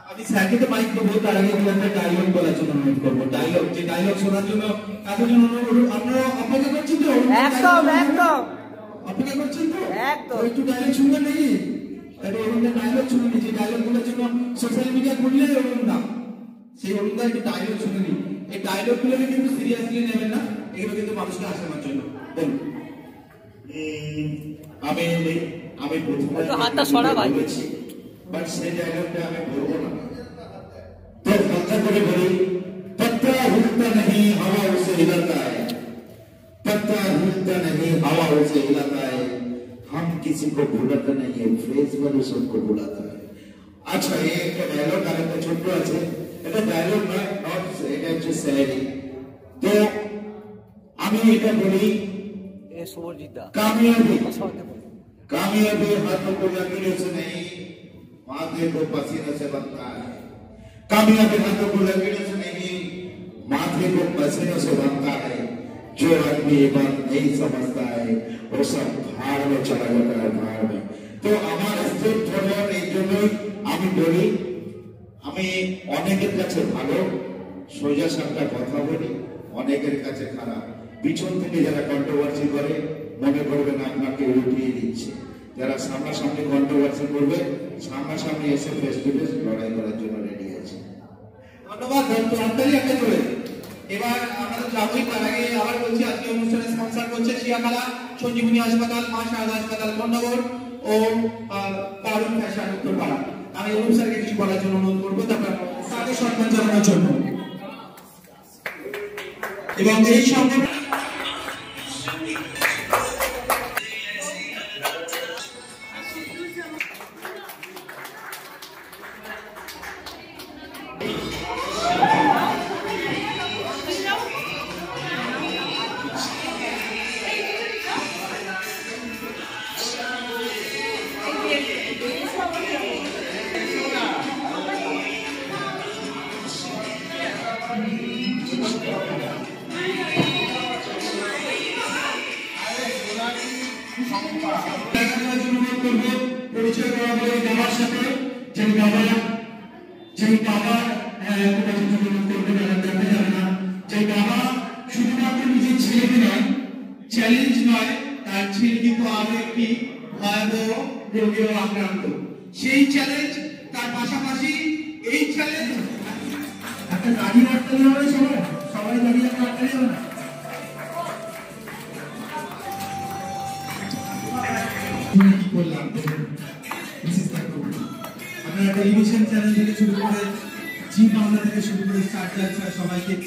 আমি স্যারকে তো মাইক দেবো, তার আগে একটা ডায়লগ বলার জন্য অনুরোধ করবো। ডায়লগ, যে ডায়লগ শোনার জন্য এতজন আপনারা অপেক্ষা করছেন তো? একদম একদম অপেক্ষা করছেন তো? একদম। একটু ডায়লগ শুনবেন নাকি? একটু অরুণদার ডায়লগ শুনে নি, যে ডায়লগ গুলোর জন্য সোশ্যাল মিডিয়া খুললে অরুণদা, সেই অরুণদা একটু ডায়লগ শুনে নি। এই ডায়লগ গুলোকে কিন্তু সিরিয়াসলি নেবেন না, এগুলো কিন্তু মানুষকে হাসানোর জন্য। বলুন। আমি প্রথমে হাতটা সরা ভাই, বাট সেই ডায়লগটা আমি বলবো না, তো কথা করে বলি। पत्ता हिलता नहीं हवा उसे हिलाता है, पत्ता हिलता नहीं हवा उसे हिलाता है, हम किसी को भुलाते नहीं है, फेस वाले सबको भुलाता है। अच्छा, ये एक डायलॉग आ रहा है, छोटो আছে, এটা ডায়লগ না, নট, এটা হচ্ছে শায়রি। তো আমি এটা বলি, এ সুবরজিৎ দা, कामयाबी हाथों को लकीरों से नहीं, माथे को पसीने से बनता है। कामयाबी हाथों को लकीरों से नहीं, माथे को पसीनों से बनता है। जो आदमी ये बात नहीं समझता है वो सब भाड़ में चला जाता है, भाड़ में। तो আমার স্টেপ ধরার এই জন্যই আমি বলি, আমি অনেকের কাছে ভালো, সোজা সাপটা কথা বলি, অনেকের কাছে খারাপ। পিছন থেকে যারা কন্ট্রোভার্সি করে মনে করবেন আপনাকে উঠিয়ে দিচ্ছে, যারা সামনাসামনি কন্ট্রোভার্সি করবে সামনাসামনি এসে ফেস টু ফেস লড়াই করার জন্য রেডি আছে। ধন্যবাদ। হাততালি একটা করে। এবার আমরা যাবই, তার আগে আবার বলছি আজকে অনুষ্ঠানে স্পন্সর করছে শিয়াখালা, সঞ্জীবনী হাসপাতাল, মা শারদা হাসপাতাল কোন্নগর ও পারুল ফ্যাশন উত্তরপাড়া। আমি অনুপ স্যারকে কিছু বলার জন্য অনুরোধ করবো, তারপর তাকে সম্মান জানানোর জন্য। এবং এই সঙ্গে পরিচয় করা হলো বাবার সাথে, যে বাবা যে বাবা শুধুমাত্র নিজের ছেলেকে নয়, চ্যালেঞ্জ নয়, তার ছেলে কিন্তু আরো একটি ভয়াবহ রোগেও আক্রান্ত। সেই চ্যালেঞ্জ, তার পাশাপাশি এই চ্যালেঞ্জ একটা দাঁড়িয়ে রাখতে হবে, সবাই দাঁড়িয়ে রাখতে হবে না। কি করলাম আপনারা টেলিভিশন চ্যানেল থেকে শুরু করে জি বাংলা থেকে শুরু করে স্টার জলসা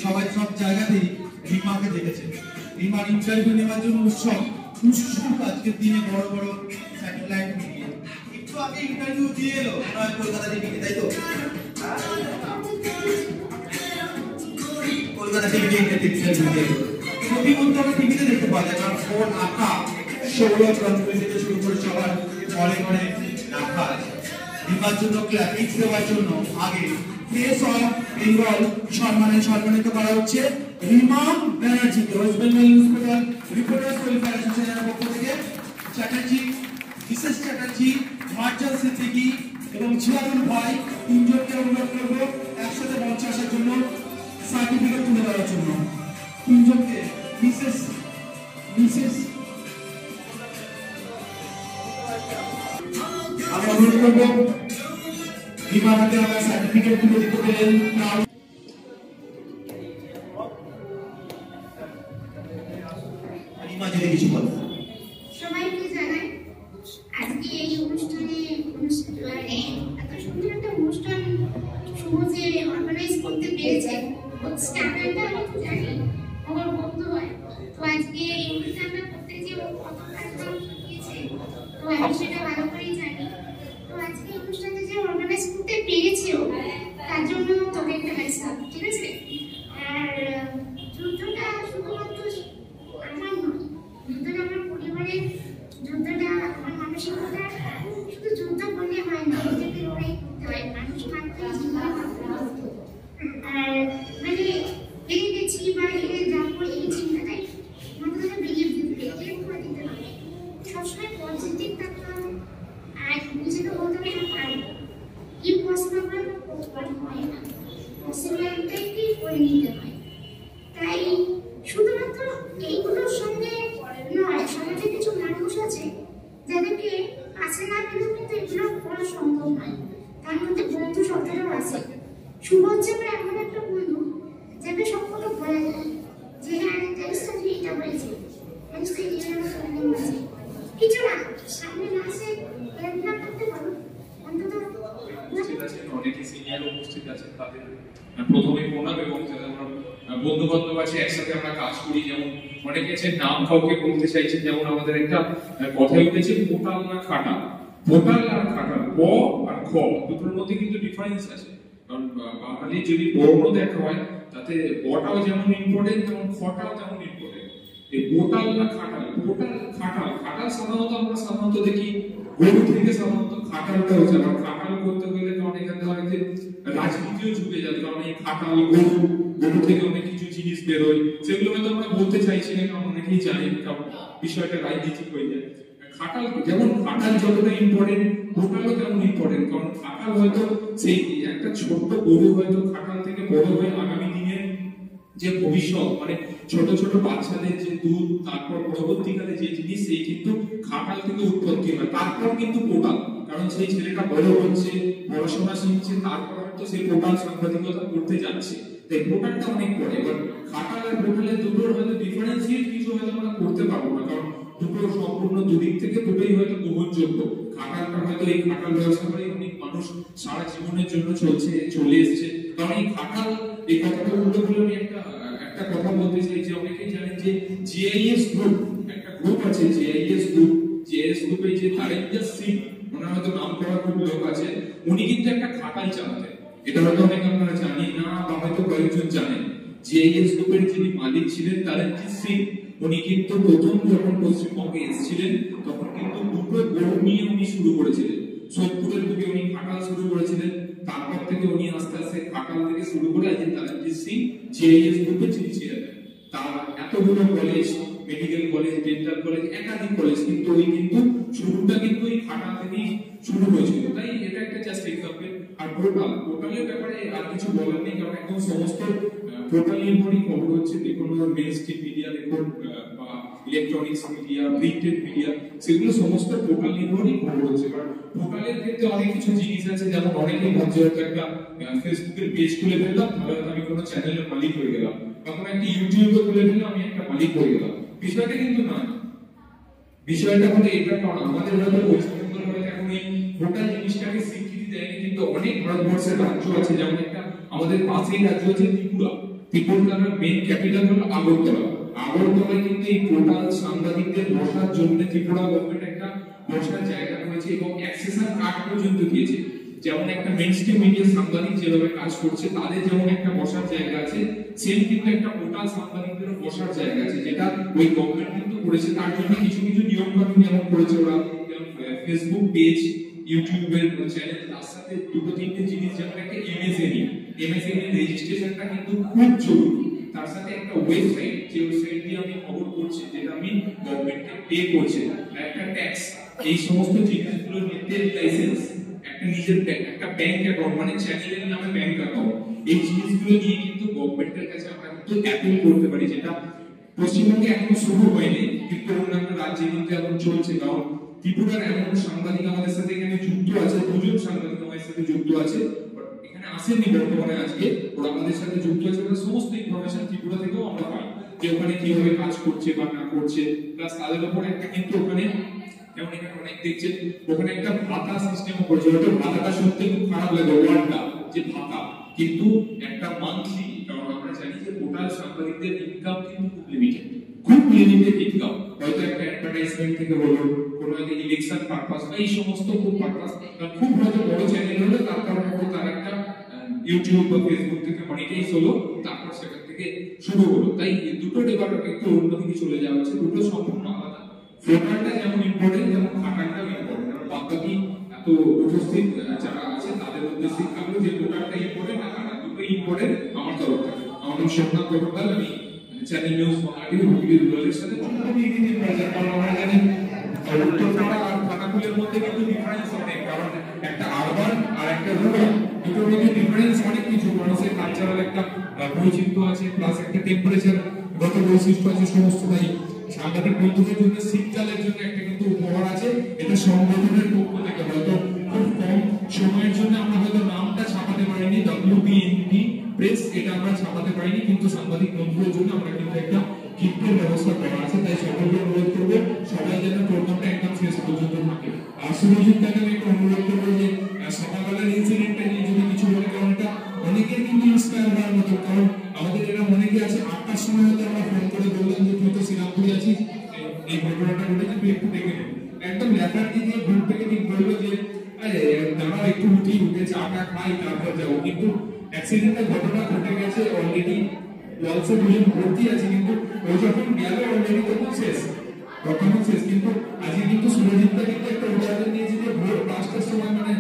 সবাই সব জায়গাতেই রিমাকে দেখেছে। রিমার ইন্টারভিউ নেওয়ার জন্য উৎসব আজকের দিনে বড় বড় স্যাটেলাইট মিডিয়া একটু আগে ইন্টারভিউ দিয়ে এলো কলকাতা টিভিতে, তাই তো? কলকাতা টিভিতে ইন্টারভিউ দিয়ে এলো। প্রতিমধ্যে টিভিতে দেখতে পাওয়া যায়, কারণ ফোন আঁকা সৌরভ গাঙ্গুলি থেকে শুরু করে সবার ঘরে ঘরে রাখা আছে। রিমার জন্য ক্ল্যাপিংস দেওয়ার জন্য আগে ফেস অফ বেঙ্গল সম্মানিত করা হচ্ছে রিমা ব্যানার্জিকে, West Bengal newspaper reporters welfare অ্যাসোসিয়েশনের পক্ষ থেকে চ্যাটার্জি, মিসেস চ্যাটার্জি, মার্জাল সিদ্দিকী এবং জিয়ারুল ভাই তিনজনকে অনুরোধ করবো একসাথে মঞ্চে আসার জন্য, সার্টিফিকেট তুলে দেওয়ার জন্য। তিনজনকে মিসেস আমি অনুরোধ করবো রিমা হাতে আমার সার্টিফিকেট তুলে দিতে পেরেন। রিমা যদি কিছু বলেন। সবাইকে জানাই আজকে এই অনুষ্ঠানে এত সুন্দর একটা অনুষ্ঠান সহজে অর্গানাইজ করতে পেরেছে। স্টার্টারটা আমি তো জানি, আমার বন্ধু হয়, তো আজকে এই অনুষ্ঠানটা করতে যে কতটা দিয়েছে তো আমি সেটা ভালো করেই জানি। তো আজকে এই অনুষ্ঠানটা যে অর্গানাইজ করতে পেরেছে তার জন্য তোকে একটা মেসেজ, ঠিক আছে? আর যুদ্ধটা শুধুমাত্র আমার নয়, যুদ্ধটা আমার পরিবারের, যুদ্ধটা আমার মানসিকতা। শুধু যুদ্ধ করলে হয় না, নিজেকে লড়াই করতে হয়, মানুষ মাত্র জীবনে মাত্র। আর মানে হেরে গেছি বা হেরে যাবো এই চিন্তাটাই মাথা থেকে বেরিয়ে দিতে হবে, সবসময় পজিটিভ থাকতে হবে। ম্যাক্সিমাম হয় না, ম্যাক্সিমামটাই করে নিতে হয়। তাই শুধুমাত্র এইগুলোর সঙ্গে নয়, সমাজে কিছু মানুষ আছে যাদেরকে কাছে না পেলেও কিন্তু এগুলো করা সম্ভব নয়। তার মধ্যে বন্ধু শব্দটাও আছে। শুভ হচ্ছে আমার এমন একটা বন্ধু যাকে সব কথা বলা যায়, যে হ্যাঁ এটা বলেছে কিছু না, সামনে না আসে এরকম করতে পারো অন্তত। অনেকে সিনিয়র উপস্থিত আছেন, তাদের প্রথমে প্রণাম। এবং যারা আমরা বন্ধু বান্ধব আছে, একসাথে আমরা কাজ করি, যেমন অনেকে আছে নাম কাউকে বলতে চাইছেন, যেমন আমাদের একটা কথাই উঠেছে পোটাল না খাটা। পোটাল আর খাটা, প আর খ দুটোর মধ্যে কিন্তু ডিফারেন্স আছে। কারণ বাঙালি যদি বর্ণ দেখা হয়, তাতে বটাও যেমন ইম্পর্টেন্ট, তেমন খটাও তেমন ইম্পর্টেন্ট। এই পোটাল না খাটাল, পোটাল খাটাল, খাটাল সাধারণত আমরা দেখি গরু থেকে সাধারণত খাটালটা হচ্ছে। আবার খাটাল করতে গেলে কারণ এখানে অনেকে রাজনীতিও ঝুঁকে যায়, কারণ এই খাটাল গরু থেকে অনেক কিছু জিনিস বেরোয়, সেগুলো হয়তো আমরা বলতে চাইছি না, কারণ অনেকেই জানি, কারণ বিষয়টা রাজনীতিক হয়ে যায়। খাটাল যেমন খাটাল যতটা ইম্পর্টেন্ট, পোটালও তেমন ইম্পর্টেন্ট। কারণ খাটাল হয়তো সেই একটা ছোট্ট গরু হয়তো খাটাল থেকে বড় হয়ে আগামী দিনে যে ভবিষ্যৎ, মানে ছোট ছোট বাচ্চাদের যে দুধ, তারপর পরবর্তীকালে যে জিনিস, সেই কিন্তু খাটাল থেকে উৎপত্তি হয়। তারপর কিন্তু পোটাল, কারণ সেই ছেলেটা বড় হচ্ছে, পড়াশোনা শিখছে, তারপর হয়তো সেই পোটাল সাংবাদিকতা করতে যাচ্ছে। তাই পোটালটা অনেক পরে। এবার খাটাল আর পোটালের দুটোর হয়তো ডিফারেন্সিয়েট কিছু হয়তো আমরা করতে পারবো না, কারণ দুটো সম্পূর্ণ দুদিক থেকে দুটোই হয়তো গ্রহণযোগ্য। খাটালটা হয়তো এই খাটাল ব্যবসা করে অনেক মানুষ সারা জীবনের জন্য চলে এসছে। কারণ এই খাটাল, এই কথাটা উল্লেখ করে আমি একটা কথা বলতে চাই, যে অনেকেই জানেন যে জিআইএস গ্রুপ একটা গ্রুপ আছে, জিআইএস গ্রুপে যে তারেঞ্জার সিং, ওনার হয়তো নাম করা খুব লোক আছে, উনি কিন্তু একটা খাটাল চালাতেন। এটা হয়তো অনেকে আপনারা জানি না, বা হয়তো কয়েকজন জানেন। জিআইএস গ্রুপের যিনি মালিক ছিলেন তারেঞ্জিত সিং, উনি কিন্তু প্রথম যখন পশ্চিমবঙ্গে এসেছিলেন, তখন কিন্তু দুটো গরু নিয়ে উনি শুরু করেছিলেন। সোদপুরের দিকে উনি খাটাল শুরু করেছিলেন, তারপর থেকে উনি আস্তে আস্তে খাটাল থেকে শুরু করে আজ তারেঞ্জিত সিং জিআইএস গ্রুপে যিনি ছিলেন। তার এতগুলো college, medical college, dental college, একাধিক কলেজ, কিন্তু ওই কিন্তু শুরুটা কিন্তু এই খাটাল থেকেই শুরু হয়েছিল। তাই এটা একটা জাস্ট এক্সাম্পল। আর পোর্টালের ব্যাপারে আর কিছু বলার নেই, কারণ এখন সমস্ত পোর্টাল নির্ভরই খবর হচ্ছে। দেখুন মেইন স্ট্রিম মিডিয়া দেখুন, বা ইলেকট্রনিক্স মিডিয়া, প্রিন্টেড মিডিয়া, সেগুলো সমস্ত পোর্টাল নির্ভরই খবর হচ্ছে। কারণ পোর্টালের ক্ষেত্রে অনেক কিছু জিনিস আছে, যেমন অনেকেই ভাবছে হয়তো একটা ফেসবুকের পেজ খুলে ফেললাম, তাহলে আমি কোনো চ্যানেলের মালিক হয়ে গেলাম, বা কোনো একটা ইউটিউবে খুলে ফেললাম, আমি একটা মালিক হয়ে গেলাম। বিষয়টা কিন্তু নয়। বিষয়টা হলো এটা, কারণ আমাদের হয়তো পশ্চিমবঙ্গের হয়তো এখন এই পোর্টাল জিনিসটাকে স্বীকৃতি দেয়নি, কিন্তু অনেক ভারতবর্ষের রাজ্য আছে, যেমন একটা আমাদের পাশেই রাজ্য আছে ত্রিপুরা। ত্রিপুরার মেইন ক্যাপিটাল হলো আগরতলা। আগরতলায় কিন্তু এই পোর্টাল সাংবাদিকদের বসার জন্য ত্রিপুরা গভর্নমেন্ট একটা বসার জায়গা করেছে এবং অ্যাক্সেসন কার্ড পর্যন্ত দিয়েছে। যেমন একটা মেইনস্ট্রিম মিডিয়া সাংবাদিক যেভাবে কাজ করছে, তাদের যেমন একটা বসার জায়গা আছে, সেম কিন্তু একটা পোর্টাল সাংবাদিকদের বসার জায়গা আছে, যেটা ওই গভর্নমেন্ট কিন্তু করেছে। তার জন্য কিছু কিছু নিয়ম কানুন যেমন করেছে ওরা, ফেসবুক পেজ, ইউটিউবের চ্যানেল, তার সাথে দুটো তিনটে জিনিস, যেমন একটা এমএসএমই রেজিস্ট্রেশনটা কিন্তু খুব জরুরি। তার সাথে একটা ওয়েবসাইট, যে ওয়েবসাইট দিয়ে আমি খবর করছি, যেটা আমি গভর্নমেন্টকে পে করছি, একটা ট্যাক্স, এই সমস্ত জিনিসগুলো নিতে লাইসেন্স, একটা নিজের একটা ব্যাংক অ্যাকাউন্ট, মানে চ্যানেলের নামে ব্যাংক অ্যাকাউন্ট, এই জিনিসগুলো নিয়ে কিন্তু গভর্নমেন্টের কাছে আমরা কিন্তু অ্যাপিল করতে পারি, যেটা পশ্চিমবঙ্গে এখনো শুরু হয়নি, কিন্তু অন্যান্য রাজ্যে কিন্তু এখন চলছে। কারণ ত্রিপুরার এমন সাংবাদিক আমাদের সাথে এখানে যুক্ত আছে, দুজন সাংবাদিক আমাদের সাথে যুক্ত আছে, এখানে আসেনি বর্তমানে, আজকে ওরা আমাদের সাথে যুক্ত আছে। সমস্ত ইনফরমেশন ত্রিপুরা থেকেও আমরা পাই, যে ওখানে কিভাবে কাজ করছে বা না করছে, প্লাস তাদের উপরে একটা কিন্তু ওখানে, যেমন এখানে অনেক দেখছেন, ওখানে একটা ভাতা সিস্টেমও করেছে। হয়তো ভাতাটা শুনতে খুব খারাপ লাগে ওয়ার্ডটা, যে ভাতা, কিন্তু একটা মান্থলি, কারণ আমরা জানি যে পোর্টাল সাংবাদিকদের ইনকাম কিন্তু খুব লিমিটেড ইনকাম, হয়তো একটা অ্যাডভার্টাইজমেন্ট থেকে হলো, কোনো একটা ইলেকশন পারপাস বা এই সমস্ত খুব পারপাস, খুব হয়তো বড় চ্যানেল হলো, তারপর হয়তো তার একটা ইউটিউব বা ফেসবুক থেকে মনিটাইজ হলো, তারপর সেখান থেকে শুরু হলো। তাই দুটো ডেভেলপ একটু অন্যদিকে চলে যাওয়া হচ্ছে, দুটো সম্পূর্ণ আলাদা। পোর্টালটা যেমন ইম্পর্টেন্ট, যেমন খাটালটাও ইম্পর্টেন্ট। আর বাকি এত উপস্থিত যারা আছে তাদের উদ্দেশ্যে থাকলো যে পোর্টালটা ইম্পর্টেন্ট আর খাটা দুটো ইম্পর্টেন্ট আমার তরফ থেকে। আমার নাম সোমনাথ গতকাল, আমি চ্যানেল নিউজ বাঙালি হুগলি রুরালের সাথে মোটামুটি ইংরেজি প্রচার। কারণ আমরা জানি উত্তরপাড়া আর খানাকুলের মধ্যে কিন্তু ডিফারেন্স অনেক, কারণ একটা আরবান আর একটা রুরাল কালচারাল একটা বৈচিত্র্য আছে, প্লাস একটা টেম্পারেচার গত বৈশিষ্ট্য আছে, সমস্ত তাই সাংবাদিক বন্ধুদের জন্য শীতকালের জন্য একটা কিন্তু উপহার আছে। এটা সংগঠনের পক্ষ থেকে হয়তো খুব কম সময়ের জন্য আমরা হয়তো নামটা ছাপাতে পারিনি, WBNP প্রেস, এটা আমরা ছাপাতে পারিনি, কিন্তু সাংবাদিক বন্ধুদের জন্য আমরা কিন্তু একটা গিফটের ব্যবস্থা করা আছে। তাই সকলকে অনুরোধ করবো সবাই যেন প্রোগ্রামটা একদম শেষ পর্যন্ত থাকে। আর সুরজিৎটাকে আমি একটা অনুরোধ করবো যে সকালবেলার ইনসিডেন্টটা নিয়ে যদি কিছু বলে, কারণ এটা অনেকের কিন্তু ইন্সপায়ার হওয়ার মতো। কারণ আমাদের এরা অনেকে আছে 8টার সময় হয়তো আমরা ফোন করে বললাম যে তুই তো শ্রীরামপুরে আছিস, এই ঘটনাটা ঘটেছে, তুই একটু দেখে নে। একদম লেখার দিকে ঘুম থেকে ঠিক বললো যে আরে দাঁড়াও একটু উঠে চাটা খাই তারপর যাবো, কিন্তু অ্যাক্সিডেন্টের ঘটনা ঘটে গেছে, অলরেডি লঞ্চে দুজন ভর্তি আছে, কিন্তু ওই যখন গেল অলরেডি তখন শেষ। কিন্তু আজকে কিন্তু সুরজিৎটা কিন্তু একটা উদাহরণ দিয়েছে যে ভোর 5টার সময় মানে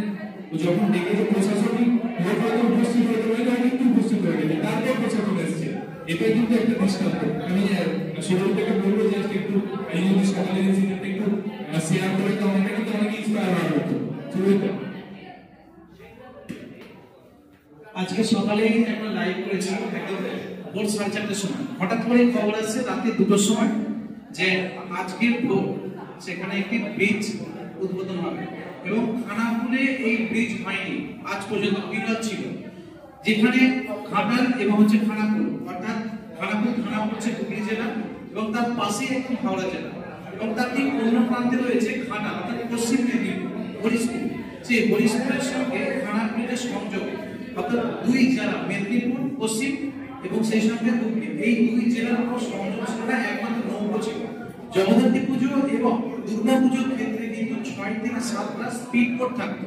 যখন ডেকেছে প্রশাসনিক ভোট হয়তো উপস্থিত হতে পারে, কিন্তু উপস্থিত হয়ে গেছে, তারপর প্রশাসন এসছে। এটা কিন্তু একটা দৃষ্টান্ত। আমি সুরজিৎটাকে বলবো যে আজকে একটু এই যদি সকালের ইনসিডেন্ট একটু শেয়ার করে, তো আমাকে কিন্তু অনেক ইন্সপায়ার হওয়ার মতো। সুরজিৎটা আজকে সকালে একটা লাইভ করেছিলাম একদম ভোর 4:30টার সময়। হঠাৎ করে খবর আসছে রাতে 2টোর সময় যে আজকের ভোর সেখানে একটি ব্রিজ উদ্বোধন হবে, এবং খানাকুলে এই ব্রিজ হয়নি আজ পর্যন্ত, বিরল ছিল। যেখানে ঘাটাল এবং খানাকুল, অর্থাৎ খানাকুল থানা হচ্ছে হুগলি জেলা এবং তার পাশে একটি হাওড়া জেলা, এবং তার ঠিক অন্য প্রান্তে রয়েছে ঘাটাল অর্থাৎ পশ্চিম মেদিনীপুর, হরিশপুর। সেই হরিশপুরের সঙ্গে খানাকুলের সংযোগ, অর্থাৎ দুই জেলা মেদিনীপুর পশ্চিম এবং সেই সঙ্গে হুগলি, এই দুই জেলার উপর সংযোগ ছিল একমাত্র নৌকো ছিল। জগদ্ধাত্রী পুজো এবং দুর্গা পুজোর ক্ষেত্রে কিন্তু 6 থেকে 7টা স্পিড বোট থাকতো,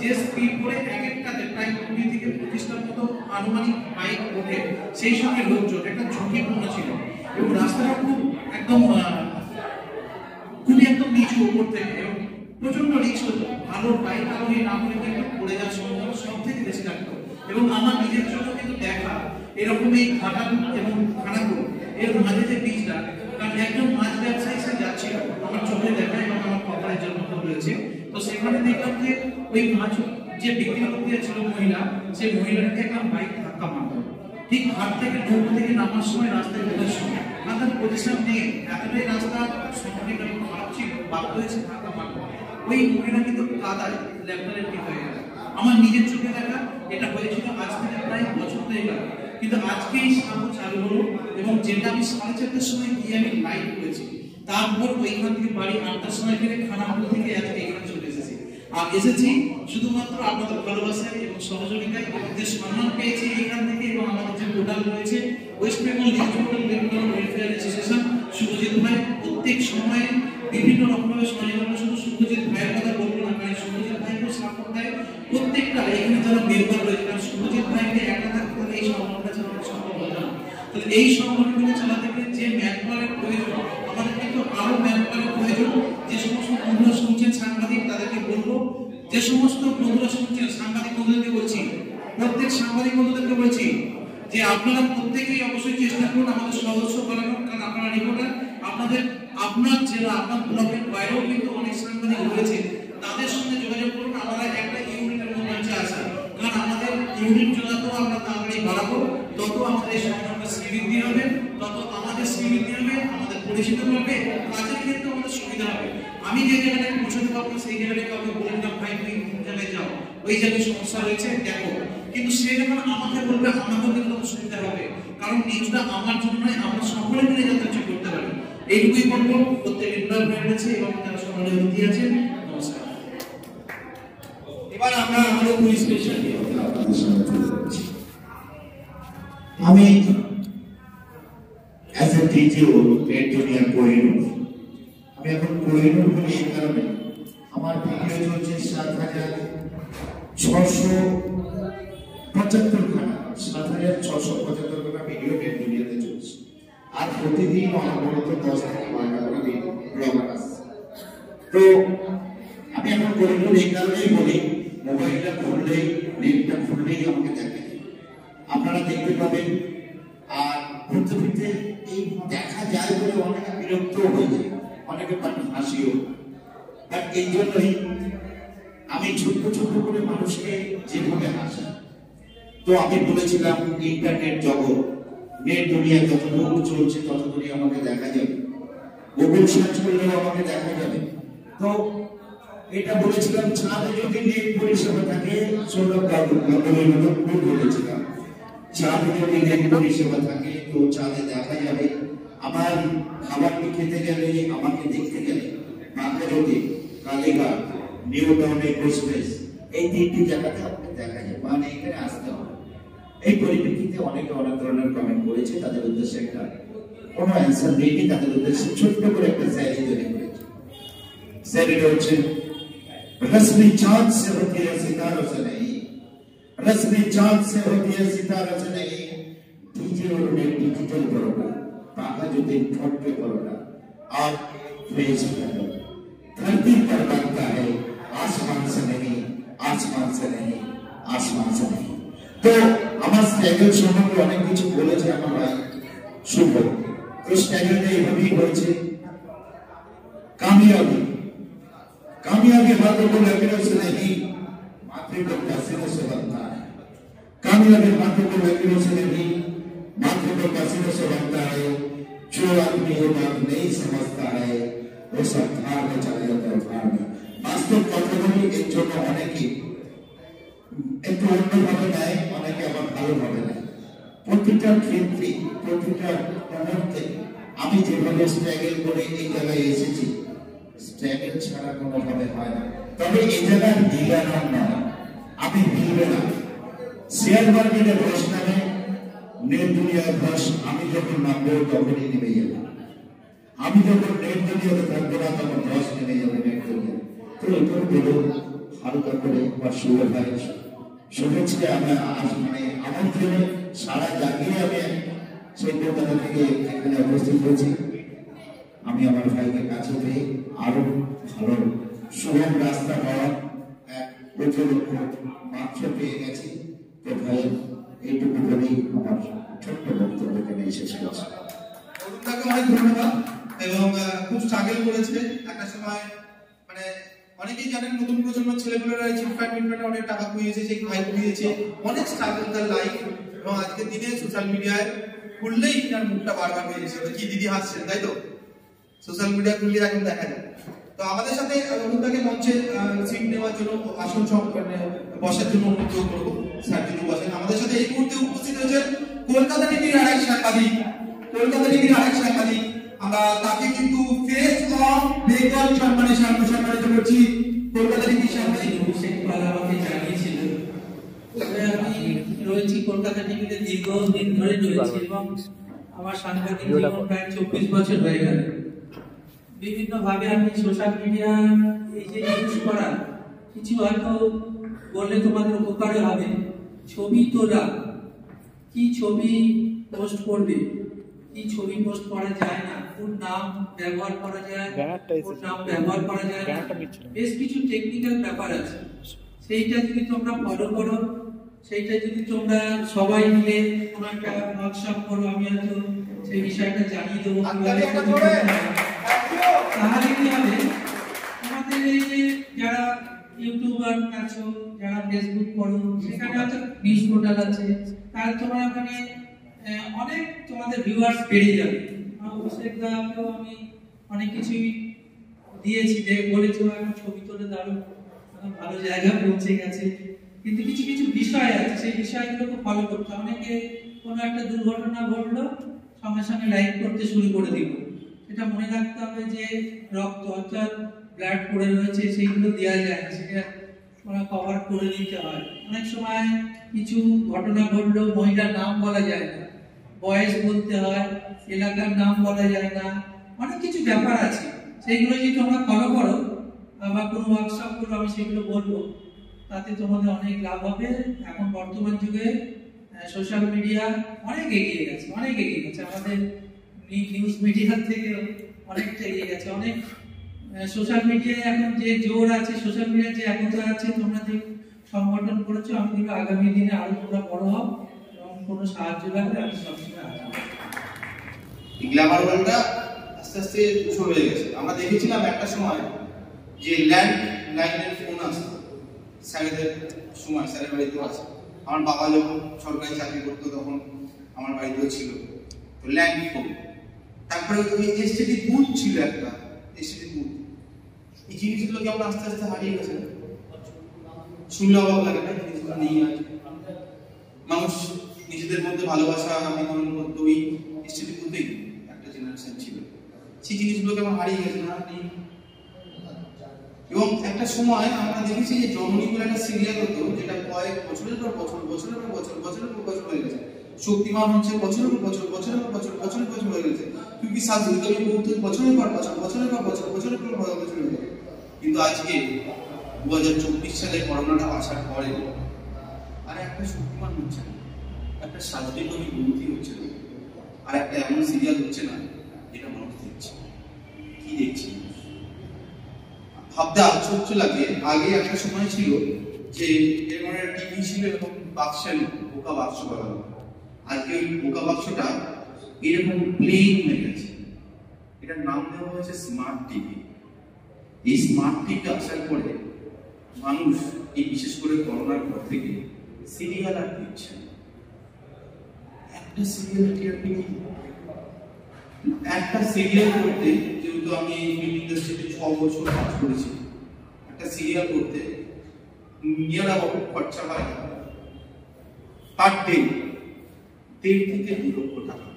যে স্পিড বোটে এক একটাতে প্রায় 20 থেকে 25টার মতো আনুমানিক বাইক ওঠে, সেই সঙ্গে লোকজন, একটা ঝুঁকিপূর্ণ ছিল এবং রাস্তাটা খুব খুবই একদম নিচু উপর থেকে, এবং প্রচন্ড রিস্ক হতো। ভালো বাইক আরোহী না হলে কিন্তু পড়ে যাওয়ার সম্ভাবনা সব থেকে বেশি থাকতো। এবং আমার নিজের জন্য কিন্তু দেখা এরকম এই ঘাটাল এবং খানাকুল এর মাঝে যে বীজটা, কারণ একজন মাছ ব্যবসায়ী সে যাচ্ছিল, আমার চোখে দেখা এবং আমার কপালের জন্য রয়েছে, তো সেখানে দেখলাম যে ওই মাছ যে বিক্রি করতে ছিল মহিলা, সেই মহিলাটাকে একটা বাইক ধাক্কা মারল ঠিক ঘাট থেকে, নৌকো থেকে নামার সময়, রাস্তায় ওঠার সময়। তাদের পজিশন নিয়ে এতটাই রাস্তা সম্পূর্ণ খারাপ ছিল, বাধ্য হয়েছে ধাক্কা মারল। ওই মহিলা কিন্তু কাদায় ল্যাপটপে হয়ে গেল। আমার নিজের চোখে দেখা, এটা হয়েছিল আজ থেকে প্রায় বছর হয়ে গেল, কিন্তু আজকে এই সাগর চালু হলো, এবং যেটা আমি 4:30টার সময় গিয়ে আমি লাইভ করেছি, তারপর ওইখান থেকে বাড়ি 8টার সময় ফিরে খানাকুল থেকে আজকে এখানে চলে এসেছি। আর এসেছি শুধুমাত্র আপনাদের ভালোবাসায় এবং সহযোগিতায়, এবং যে সম্মান পেয়েছি এখান থেকে, এবং আমাদের যে পোর্টাল রয়েছে West Bengal news portal welfare association, Surajit ভাই প্রত্যেক সময়ে বিভিন্ন রকমের সহযোগিতা, শুধু সুরজিৎ ভাইয়ের কথা বলবো না, কারণ সুরজিৎ ভাইকে সাপোর্ট দেয় প্রত্যেকটা এখানে যারা মেম্বার রয়েছে, কারণ সুরজিৎ ভাইকে একা থাকতে হলে এই সংগঠনটা চালানো সম্ভব হয় না। তাহলে এই সংগঠনগুলো চালাতে গেলে যে ম্যানপাওয়ারের প্রয়োজন, আমাদের কিন্তু আরো ম্যানপাওয়ারের প্রয়োজন। যে সমস্ত বন্ধুরা শুনছেন সাংবাদিক, তাদেরকে বলবো, যে সমস্ত বন্ধুরা শুনছেন সাংবাদিক বন্ধুদেরকে বলছি, প্রত্যেক সাংবাদিক বন্ধুদেরকে বলছি যে আপনারা প্রত্যেকেই অবশ্যই চেষ্টা করুন আমাদের সদস্য বানানোর, কারণ আপনারা রিপোর্টার, আপনার জেলা, আপনার ব্লকের বাইরেও কিন্তু অনেক সাংবাদিক রয়েছে, তাদের সঙ্গে যোগাযোগ করুন। আমরা একটা ইউনিটের মধ্যে আছি, কারণ আমাদের ইউনিট যত আমরা তাড়াতাড়ি বাড়াবো, তত আমাদের সংগঠনটা শ্রীবৃদ্ধি হবে, তত আমাদের শ্রীবৃদ্ধি হবে, আমাদের পরিচিতি হবে, কাজের ক্ষেত্রে আমাদের সুবিধা হবে। আমি যে জায়গাটায় পৌঁছাতে পারবো সেই জায়গাটায় কাউকে বলে দিলাম, ভাই তুমি কোন জায়গায় যাও, ওই জায়গায় সমস্যা রয়েছে দেখো, কিন্তু সে যখন আমাকে বলবে আমাকেও কিন্তু সুবিধা হবে, কারণ নিউজটা আমার জন্য নয়, আমরা সকলে মিলে যাতে কিছু করতে পারি। এইটুকুই বলবো প্রত্যেক ইনভলভ হয়ে গেছে এবং যারা সকালে অতিথি আছেন, নমস্কার। এবার আমরা আমাদের পুলিশ স্টেশন নিয়ে আপনাদের সামনে তুলে ধরছি। আমি as a DGO trade union Kohinoor, আমি এখন কোহিনুর বলি এই কারণে আমার ভিডিও চলছে 7,675 খানা, 7,675 খানা ভিডিও ট্রেড ইউনিয়নে চলছে। আর প্রতিদিন অনবরত 10 থেকে 12টা করে ব্লগার আসছে। তো আমি এখন কোহিনুর এই কারণেই বলি, মোবাইলটা খুললেই, নেটটা খুললেই আমাকে দেখে, আপনারা দেখতে পাবেন। আর ঘুরতে ফিরতে এই দেখা যায় বলে অনেকে বিরক্ত হয়ে যায়, অনেকে হাসিও। বাট এই জন্যই আমি ছোট্ট ছোট্ট করে মানুষকে যেভাবে হাসি, তো আমি বলেছিলাম ইন্টারনেট জগৎ, নেট দুনিয়া যতদূর চলছে ততদূরই আমাকে দেখা যাবে, গুগল সার্চ করলেও আমাকে দেখা যাবে। তো এটা বলেছিলাম চাঁদে যদি নেট পরিষেবা থাকে, সৌরভ গাঙ্গুলির মতো ভুল বলেছিলাম, চাঁদে যদি নেট পরিষেবা থাকে তো চাঁদে দেখা যাবে। আমার খাবারটি খেতে গেলে, আমাকে দেখতে গেলে বাংলাদেশে কালীঘাট, নিউ টাউন এক্সপ্রেস, এই তিনটি জায়গাতে আপনাকে দেখা যাবে, মানে এখানে আসতে হবে। এই পরিপ্রেক্ষিতে অনেকে অনেক ধরনের কমেন্ট করেছে, তাদের উদ্দেশ্যে একটা কোনো অ্যান্সার নেই, তাদের উদ্দেশ্যে ছোট্ট করে একটা স্যারি তৈরি করেছে। স্যারিটা হচ্ছে रस्मी चांद से होती है सितारों से नहीं, रस्मी चांद से होती है सितारों से नहीं, डीजे और डिजिटल करोगा, पाका जो दिन ठोट पे करोगा और फेस करो। धरती पर बनता है आसमान से नहीं, आसमान से नहीं, आसमान से नहीं। तो আমার স্ট্যাগল সম্পর্কে অনেক কিছু বলেছে আমার ভাই শুভ। তো স্ট্যাগলটা এইভাবেই হয়েছে, कामयाबी कामयाबी हाथों को लकीरों से नहीं, माथे को पसीनों से बनता है। कामयाबी हाथों को लकीरों से नहीं, माथे को पसीनों से बनता है। जो आदमी ये बात नहीं समझता है वो सब धार में चला जाता है, धार में। वास्तव कथाগুলি এর জন্য অনেকে একটু অন্যভাবে নেয়, অনেকে আবার ভালোভাবে নেয়। প্রতিটা ক্ষেত্রে, প্রতিটা মুহূর্তে আমি যেভাবে স্ট্রাগল করে এই জায়গায় এসেছি, স্ট্রাগল ছাড়া কোনোভাবে হয় না। তবে এই জায়গায় ভিড়ানো নয়, আমি ভিড়বে না। শেয়ার মার্কেটে ধস নামে, নেট দুনিয়ার ধস আমি যখন নামবো তখনই নেমে যাবে। আমি যখন নেট দুনিয়াতে থাকবো না তখন ধস নেমে যাবে নেট দুনিয়া। তো এটাও বলো হালকা করে বা শুভ ভাই শুভেচ্ছা মানে আমার জন্য সারা জাগিয়ে আমি সেই কলকাতা থেকে এখানে উপস্থিত হয়েছি। আমি আমার ভাইকে কাছে পেয়ে আরো ভালো সুগম রাস্তা পাওয়ার এক প্রচুর মাত্র পেয়ে গেছি। তো ভাই এইটুকু বলেই আমার ছোট্ট বক্তব্য এখানে শেষ করছি। অরুণদাকে অনেক ধন্যবাদ, এবং খুব স্ট্রাগল করেছে একটা সময়, মানে অনেকেই জানেন নতুন প্রজন্ম ছেলেগুলোরা চিটফ্যান্ড মিটফ্যান্ডে অনেক টাকা খুঁজেছে, সেই ভাই খুঁজেছে, অনেক স্ট্রাগল তার লাইফ। এবং আজকের দিনে সোশ্যাল মিডিয়ায় খুললেই তার মুখটা বারবার বেরিয়েছে, কি দিদি হাসছেন তাই তো, সোশ্যাল মিডিয়া খুললে এখন দেখা যায়। তো আমাদের সাথে অরুণদাকে মঞ্চে সিট নেওয়ার জন্য, আসন বসার জন্য অনুরোধ করবো, স্যার যদি বসেন। আমাদের সাথে এই মুহূর্তে উপস্থিত হয়েছেন কলকাতা টিভির আরেক সাংবাদিক, কলকাতা টিভির আরেক সাংবাদিক। আমরা তাকে কিন্তু ফেস অফ বেঙ্গল সম্মানে সম্মানিত করছি। কলকাতা টিভির সাংবাদিক শেখ পাল আমাকে জানিয়েছিলেন, আমি রয়েছি কলকাতা টিভিতে দীর্ঘদিন ধরে রয়েছি এবং আমার সাংবাদিক জীবন প্রায় 24 বছর হয়ে গেল। বিভিন্ন ভাবে আমি সোশ্যাল মিডিয়া এই যে ইউজ করা, কিছু হয়তো বললে তোমাদের উপকারে হবে। ছবি তোলা, কি ছবি পোস্ট করবে, কি ছবি পোস্ট করা যায় না, কোন নাম ব্যবহার করা যায়, কোন নাম ব্যবহার করা যায় না, বেশ কিছু টেকনিক্যাল ব্যাপার আছে। সেইটা যদি তোমরা ফলো করো, সেইটা যদি তোমরা সবাই মিলে কোনো একটা ওয়ার্কশপ করো, আমি হয়তো সেই বিষয়টা জানিয়ে দেবো, তাহলে কি হবে, তোমাদের এই যে যারা ইউটিউবার আছো, যারা ফেসবুক করো, সেখানে হয়তো নিউজ পোর্টাল আছে, তাহলে তোমরা ওখানে অনেক তোমাদের ভিউয়ার্স বেড়ে যাবে। অভিষেকদাকেও আমি অনেক কিছুই দিয়েছি, যে বলেছো এখন ছবি তোলে দারুণ ভালো জায়গায় পৌঁছে গেছে, কিন্তু কিছু কিছু বিষয় আছে, সেই বিষয়গুলোকে ফলো করতে। অনেকে কোনো একটা দুর্ঘটনা ঘটলো, সঙ্গে সঙ্গে লাইক করতে শুরু করে দিল। সেটা মনে রাখতে হবে যে রক্ত অর্থাৎ ব্লাড পড়ে রয়েছে, সেইগুলো দেওয়া যায় না, সেটা কভার করে নিতে হয়। অনেক সময় কিছু ঘটনা ঘটলো, মহিলার নাম বলা যায় না, বয়স বলতে হয়, এলাকার নাম বলা যায় না, অনেক কিছু ব্যাপার আছে। সেইগুলো যদি তোমরা ফলো করো বা কোনো ওয়ার্কশপ করো, আমি সেগুলো বলবো, তাতে তোমাদের অনেক লাভ হবে। এখন বর্তমান যুগে সোশ্যাল মিডিয়া অনেক এগিয়ে গেছে, অনেক এগিয়ে গেছে, আমাদের নিউজ মিডিয়ার থেকে অনেকটা এগিয়ে গেছে। অনেক সোশ্যাল মিডিয়ায় এখন যে জোর আছে, সোশ্যাল মিডিয়ায় যে একতা আছে, তোমরা যে সংগঠন করেছো, আমি কিন্তু আগামী দিনে আরো তোমরা বড় হও এবং কোনো সাহায্য লাগলে আমি সবসময় আছি। গ্ল্যামার ওয়ার্ল্ডটা আস্তে আস্তে শুরু হয়ে গেছে। আমরা দেখেছিলাম একটা সময় যে ল্যান্ড লাইনের ফোন আসতো, স্যারেদের সময়, স্যারের বাড়িতেও আছে, আমার বাবা যখন সরকারি চাকরি করতো তখন আমার বাড়িতেও ছিল। তো ল্যান্ড ফোন, তারপরে ওই এসটিডি বুথ ছিল একটা, এসটিডি বুথ। এই জিনিসগুলো কেমন আস্তে আস্তে হারিয়ে গেছে, শুনলে অবাক লাগে না? জিনিসগুলো নেই আজ। মানুষ নিজেদের মধ্যে ভালোবাসা বিতরণ করতো ওই এসটিডি বুথেই, একটা জেনারেশন ছিল। সেই জিনিসগুলো কেমন হারিয়ে গেছে না? নেই। এবং একটা সময় আমরা দেখেছি যে জননী বলে একটা সিরিয়াল হতো, যেটা কয়েক বছরের পর বছর, বছরের পর বছর, বছরের পর বছর হয়ে গেছে। শক্তিমান হচ্ছে বছরের পর বছর, বছরের পর বছর, বছরের পর বছর হয়ে গেছে। কিন্তু সাজুদুল বলতে বছরের পর বছর, বছরের পর বছর, বছরের পর বছর হয়ে গেছে। কিন্তু আজকে 2024 সালে করোনাটা আসার পরে আর একটা শক্তিমান হচ্ছে না, একটা সাজুদুল অনুভূতি হচ্ছে না, আর একটা এমন সিরিয়াল হচ্ছে না যেটা মানুষ দেখছে। কি দেখছি ভাবতে আশ্চর্য লাগে। আগে একটা সময় ছিল যে এরকম একটা টিভি ছিল এবং বাক্সের বোকা বাক্স করা হতো। আজকে ওই বোকা বাক্সটা এরকম প্লেন হয়ে গেছে, এটার নাম দেওয়া হয়েছে স্মার্ট টিভি। এই স্মার্ট টিভি আসার পরে মানুষ এই বিশেষ করে করোনার পর থেকে সিরিয়াল আর দেখছে না। একটা সিরিয়াল একটা সিরিয়াল করতে, যেহেতু আমি ফিল্ম ইন্ডাস্ট্রিতে 6 বছর কাজ করেছি, একটা সিরিয়াল করতে নিয়ারা খরচা হয় পার ডে 1.5 থেকে 2 লক্ষ টাকা।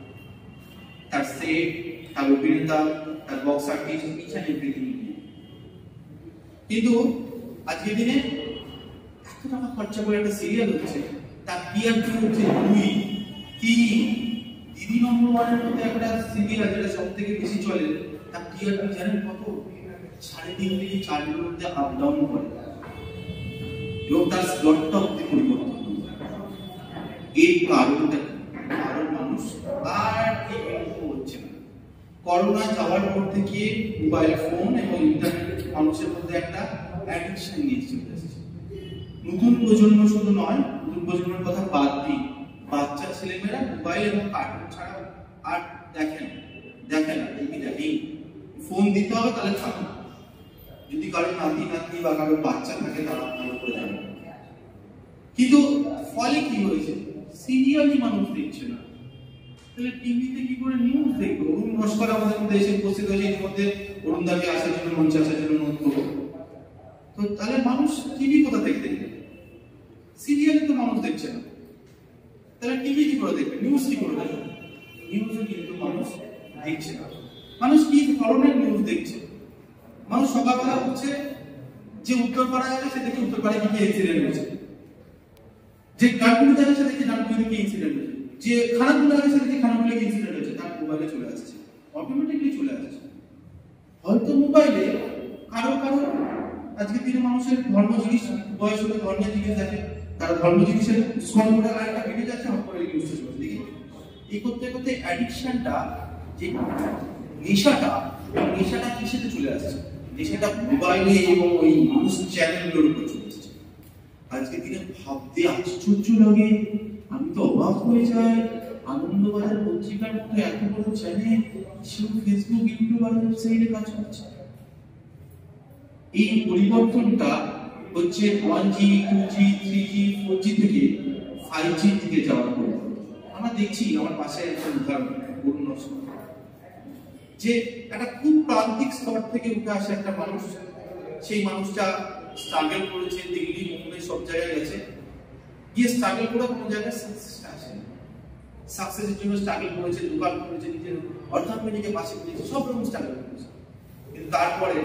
তার সেট, তার অভিনেতা, তার box artist, each and everything. কিন্তু আজকের দিনে এত টাকা খরচা করে একটা সিরিয়াল হচ্ছে, তার টিআরপি হচ্ছে 2, 3। দিদি নম্বর 1-এর মধ্যে একটা সিরিয়াল যেটা সব থেকে বেশি চলে, তার টিআরপি জানেন কত? 3.5 থেকে 4 এর মধ্যে আপ ডাউন করে, এবং তার স্লটটা অব্দি পরিবর্তন হয়। এই কারণটা মানুষ আর এই হচ্ছে না। করোনা যাওয়ার পর থেকে মোবাইল ফোন এবং ইন্টারনেট মানুষের মধ্যে একটা অ্যাডিকশন নিয়ে চলে এসেছে। নতুন প্রজন্ম শুধু নয়, নতুন প্রজন্মের কথা বাদ দিই, বাচ্চা ছেলেমেয়েরা মোবাইল এবং কার্টুন ছাড়া আর দেখে না, টিভি দেখেই। ফোন দিতে হবে তাহলে খাবে। যদি কারো নাতি বা কারো বাচ্চা থাকে তারা ভালো করে যাবে। কিন্তু ফলে কি হয়েছে? সিরিয়ালই মানুষ দেখছে না, তাহলে টিভিতে কি করে নিউজ দেখবে? অরুণ ভাস্কর আমাদের মধ্যে এসে উপস্থিত হয়েছে, এর মধ্যে অরুণ দাকে আসার জন্য, মঞ্চে আসার জন্য অনুরোধ করবো। তো তাহলে মানুষ টিভি কোথা থেকে দেখবে? সিরিয়ালে তো মানুষ দেখছে না, তাহলে টিভি কি করে দেখবে? নিউজ কি করে দেখবে? নিউজও কিন্তু মানুষ দেখছে না। মানুষ কি ধরনের নিউজ দেখছে? মানুষ সকালবেলা হচ্ছে যে উত্তরপাড়া যাবে সে দেখে উত্তরপাড়ায় কি ইনসিডেন্ট হয়েছে, যে কার্টুন যাবে সে দেখে কার্টুনে কি ইনসিডেন্ট হয়েছে, যে খানাগুলো যাবে সে দেখে খানাগুলো কি ইনসিডেন্ট হয়েছে, তার মোবাইলে চলে আসছে, অটোমেটিকলি চলে আসছে। হয়তো মোবাইলে কারো আজকে দিনে মানুষের ধর্ম জিনিস, বয়স হলে ধর্মের জিনিস দেখে, তারা ধর্ম জিনিসের স্ক্রল করে আরেকটা ভিডিও যাচ্ছে, আমার পরে নিউজটা চলে দেখি। এই করতে করতে অ্যাডিকশনটা, যে নেশাটা কিসেতে চলে আসছে? নেশাটা মোবাইলে এবং ওই নিউজ চ্যানেলগুলোর উপর চলে আসছে। আজকে দিনে ভাবতে আশ্চর্য লাগে, আমি তো অবাক হয়ে যাই। আনন্দবাজার পত্রিকার মতো এত বড় চ্যানেল, ফেসবুক, ইউটিউব আর ওয়েবসাইটে কাজ করছে। এই পরিবর্তনটা হচ্ছে 1G, 2G, 3G, 4G থেকে 5G থেকে যাওয়ার পর আমরা দেখছি। আমার পাশে একটা উদাহরণ, অরুণ ভাস্কর, যে একটা খুব প্রান্তিক স্তর থেকে উঠে আসে একটা মানুষ। সেই মানুষটা স্ট্রাগল করেছে, দিল্লি, মুম্বাই সব জায়গায় গেছে, গিয়ে স্ট্রাগল করে কোনো জায়গায় সাকসেসটা আসে। সাকসেসের জন্য স্ট্রাগল করেছে, দোকান করেছে, নিজের অর্থনীতিকে পাশে করেছে, সব রকম স্ট্রাগল করেছে। কিন্তু তারপরে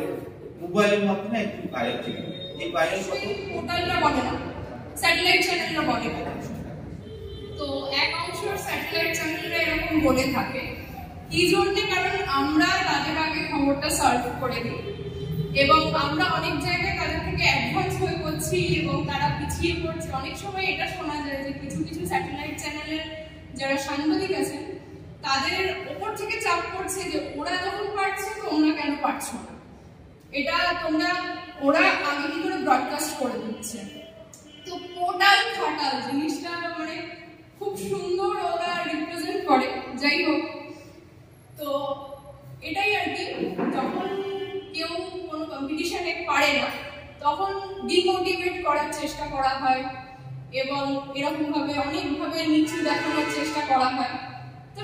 মোবাইলের মাধ্যমে একটু গায়েব ছিল। এই গায়েব পোর্টালটা বলে না, স্যাটেলাইট চ্যানেলটা বলে না। তো এক অংশ স্যাটেলাইট চ্যানেলরা এরকম বলে থাকে কি জন্য? কারণ আমরা তাদের আগে খবরটা সার্ভ করে দিই এবং আমরা অনেক জায়গায় তাদের থেকে অ্যাডভান্স হয়ে পড়ছি এবং তারা পিছিয়ে পড়ছে। অনেক সময় এটা শোনা যায় যে কিছু কিছু স্যাটেলাইট চ্যানেলের যারা সাংবাদিক আছেন তাদের ওপর থেকে চাপ পড়ছে যে ওরা যখন পারছে তোমরা কেন পারছো না, এটা ওরা আগে কি করে ব্রডকাস্ট করে দিচ্ছে। তো পোর্টাল খাটাল জিনিসটা মানে খুব সুন্দর ওরা রিপ্রেজেন্ট করে। যাই হোক, তো এটাই আর কি, যখন কেউ কোনো কম্পিটিশনে পারে না তখন ডিমোটিভেট করার চেষ্টা করা হয়, এবং এরকমভাবে অনেকভাবে নিচু দেখানোর চেষ্টা করা হয়। তো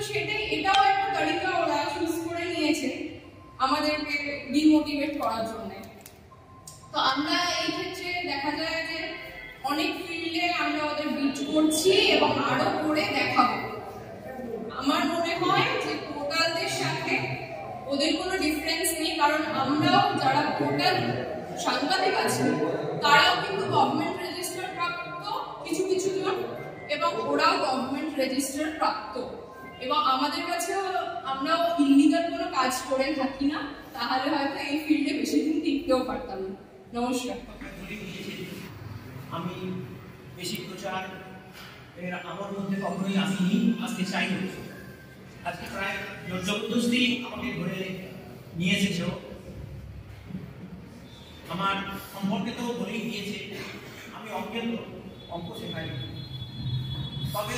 এটাও একটা তরিকা ওরা চুজ করে নিয়েছে আমাদেরকে ডিমোটিভেট করার জন্য। তো আমরা এই ক্ষেত্রে দেখা যায় যে অনেক ফিল্ডে আমরা ওদের বিট করছি এবং আরো করে দেখাবো। আমার মনে হয় যে পোর্টালদের সাথে ওদের কোনো ডিফারেন্স নেই, কারণ আমরাও যারা পোর্টাল সাংবাদিক আছি তারাও কিন্তু গভর্নমেন্ট রেজিস্টার প্রাপ্ত কিছু কিছু জন, এবং ওরাও গভর্নমেন্ট রেজিস্টার প্রাপ্ত, এবং আমাদের কাছেও আমরাও ইলিগাল কোনো কাজ করে থাকি না, তাহলে হয়তো এই ফিল্ডে বেশি দিন টিকতেও পারতাম না। নমস্কার। আমি বেশি প্রচার আমার মধ্যে কখনোই আসতে চাইনি। আজকে প্রায় জবরদস্তি আমাকে ধরে নিয়ে এসেছ। আমার সম্পর্কে তো বলেই দিয়েছে আমি অঙ্ক শেখাই, তবে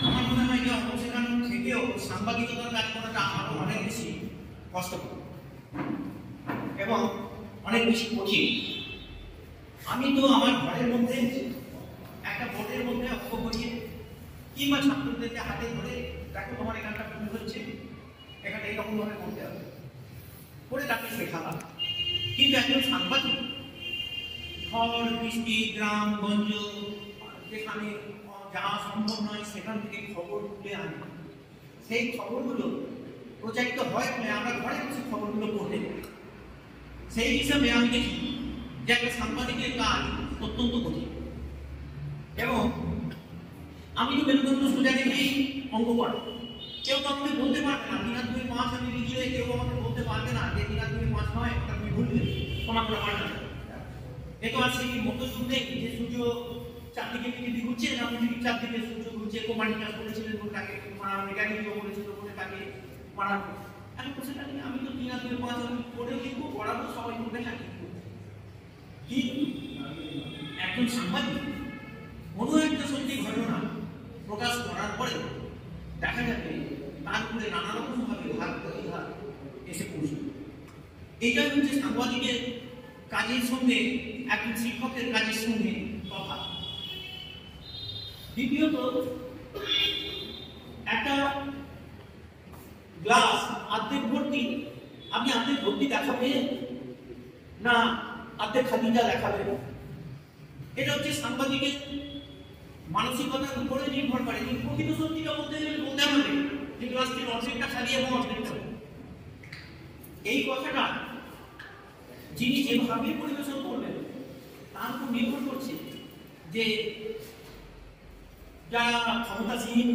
আমার মনে হয় যে অঙ্ক শেখানোর থেকেও সাংবাদিকতার কাজ করাটা আরো অনেক বেশি কষ্টকর এবং অনেক বেশি কঠিন। আমি তো আমার ঘরের মধ্যে একটা বোর্ডের মধ্যে অঙ্ক করিয়ে কিংবা ছাত্রদেরকে হাতে ধরে দেখো তোমার এখানটা ভুল হচ্ছে, এখানে এইরকম ভাবে করতে হবে করে তাকে শেখালাম। কিন্তু একজন সাংবাদিক ঝড় বৃষ্টি গ্রামগঞ্জ যেখানে যাওয়া সম্ভব নয় সেখান থেকে খবর তুলে আনে, সেই খবরগুলো প্রচারিত হয় বলে আমরা ঘরে বসে খবরগুলো পড়তে পারি। সেই হিসাবে আমি দেখি যে একটা সাংবাদিকের কাজ অত্যন্ত কঠিন। এবং আমি তো মেরুদণ্ড সোজা রেখেই অঙ্ক পড়ে, কেউ তো আমাকে বলতে পারবে না 3 আর 2 5 আমি লিখলে কেউ আমাকে বলতে পারবে না যে 3 আর 2 5 নয়, ওটা তুমি ভুলবে, ক্ষমা করে পারবে না। এ তো আর সেই মতো শুনতে যে সূর্য চারদিকে পৃথিবী ঘুরছে না পৃথিবীর চারদিকে সূর্য ঘুরছে, কোমানিকা বলেছিলেন বলে তাকে মারা, মেকানিকও বলেছিল বলে তাকে মারা। আমি বলছি আমি তো 3 আর 2 5 আমি পড়েও লিখবো, পড়াবো, সবাই বলবে হ্যাঁ কিন্তু একজন সাংবাদিক কোনো একটা সত্যি ঘটনা প্রকাশ করার পরে দেখা যাবে তার উপরে নানা রকম ভাবে ভাগ প্রতিঘাত এসে পৌঁছবে। এইটা হচ্ছে সাংবাদিকের কাজের সঙ্গে একজন শিক্ষকের কাজের সঙ্গে তফাৎ। দ্বিতীয়ত, একটা গ্লাস অর্ধেক ভর্তি, আপনি অর্ধেক ভর্তি দেখাবেন না অর্ধেক খালিটা দেখাবেন, এটা হচ্ছে সাংবাদিকের মানসিকতার উপরে নির্ভর করে। কিন্তু প্রকৃত সত্যিটা বলতে হবে যে গ্লাসটির অর্ধেকটা খালি এবং অর্ধেকটা, এই কথাটা যিনি যেভাবে পরিবেশন করবেন তার উপর নির্ভর করছে যে যারা ক্ষমতাসীন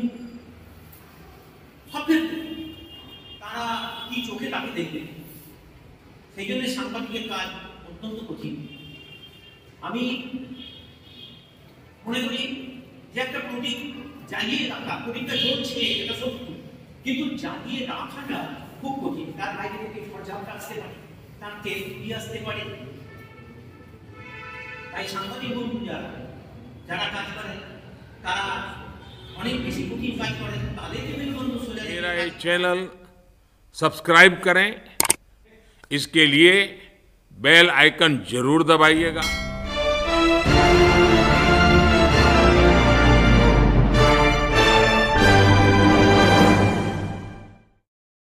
সবচেয়ে তারা কি চোখে তাকে দেখবে। সেই জন্য সাংবাদিকের কাজ অত্যন্ত কঠিন। আমি মনে করি যে একটা প্রতীক জ্বালিয়ে রাখা, প্রতীকটা জ্বলছে এটা সত্য, কিন্তু জ্বালিয়ে রাখাটা খুব কঠিন। তার বাইরে থেকে ঝড়ঝাপটা আসতে পারে, তার তেল ফুটিয়ে আসতে পারে। তাই সাংবাদিক বন্ধু যারা কাজ করেন তারা অনেক বেশি কঠিন কাজ করেন, তাদেরকে মেরুদণ্ড সোজা। मेरा ये चैनल सब्सक्राइब करें, इसके लिए बेल आइकन जरूर दबाइएगा।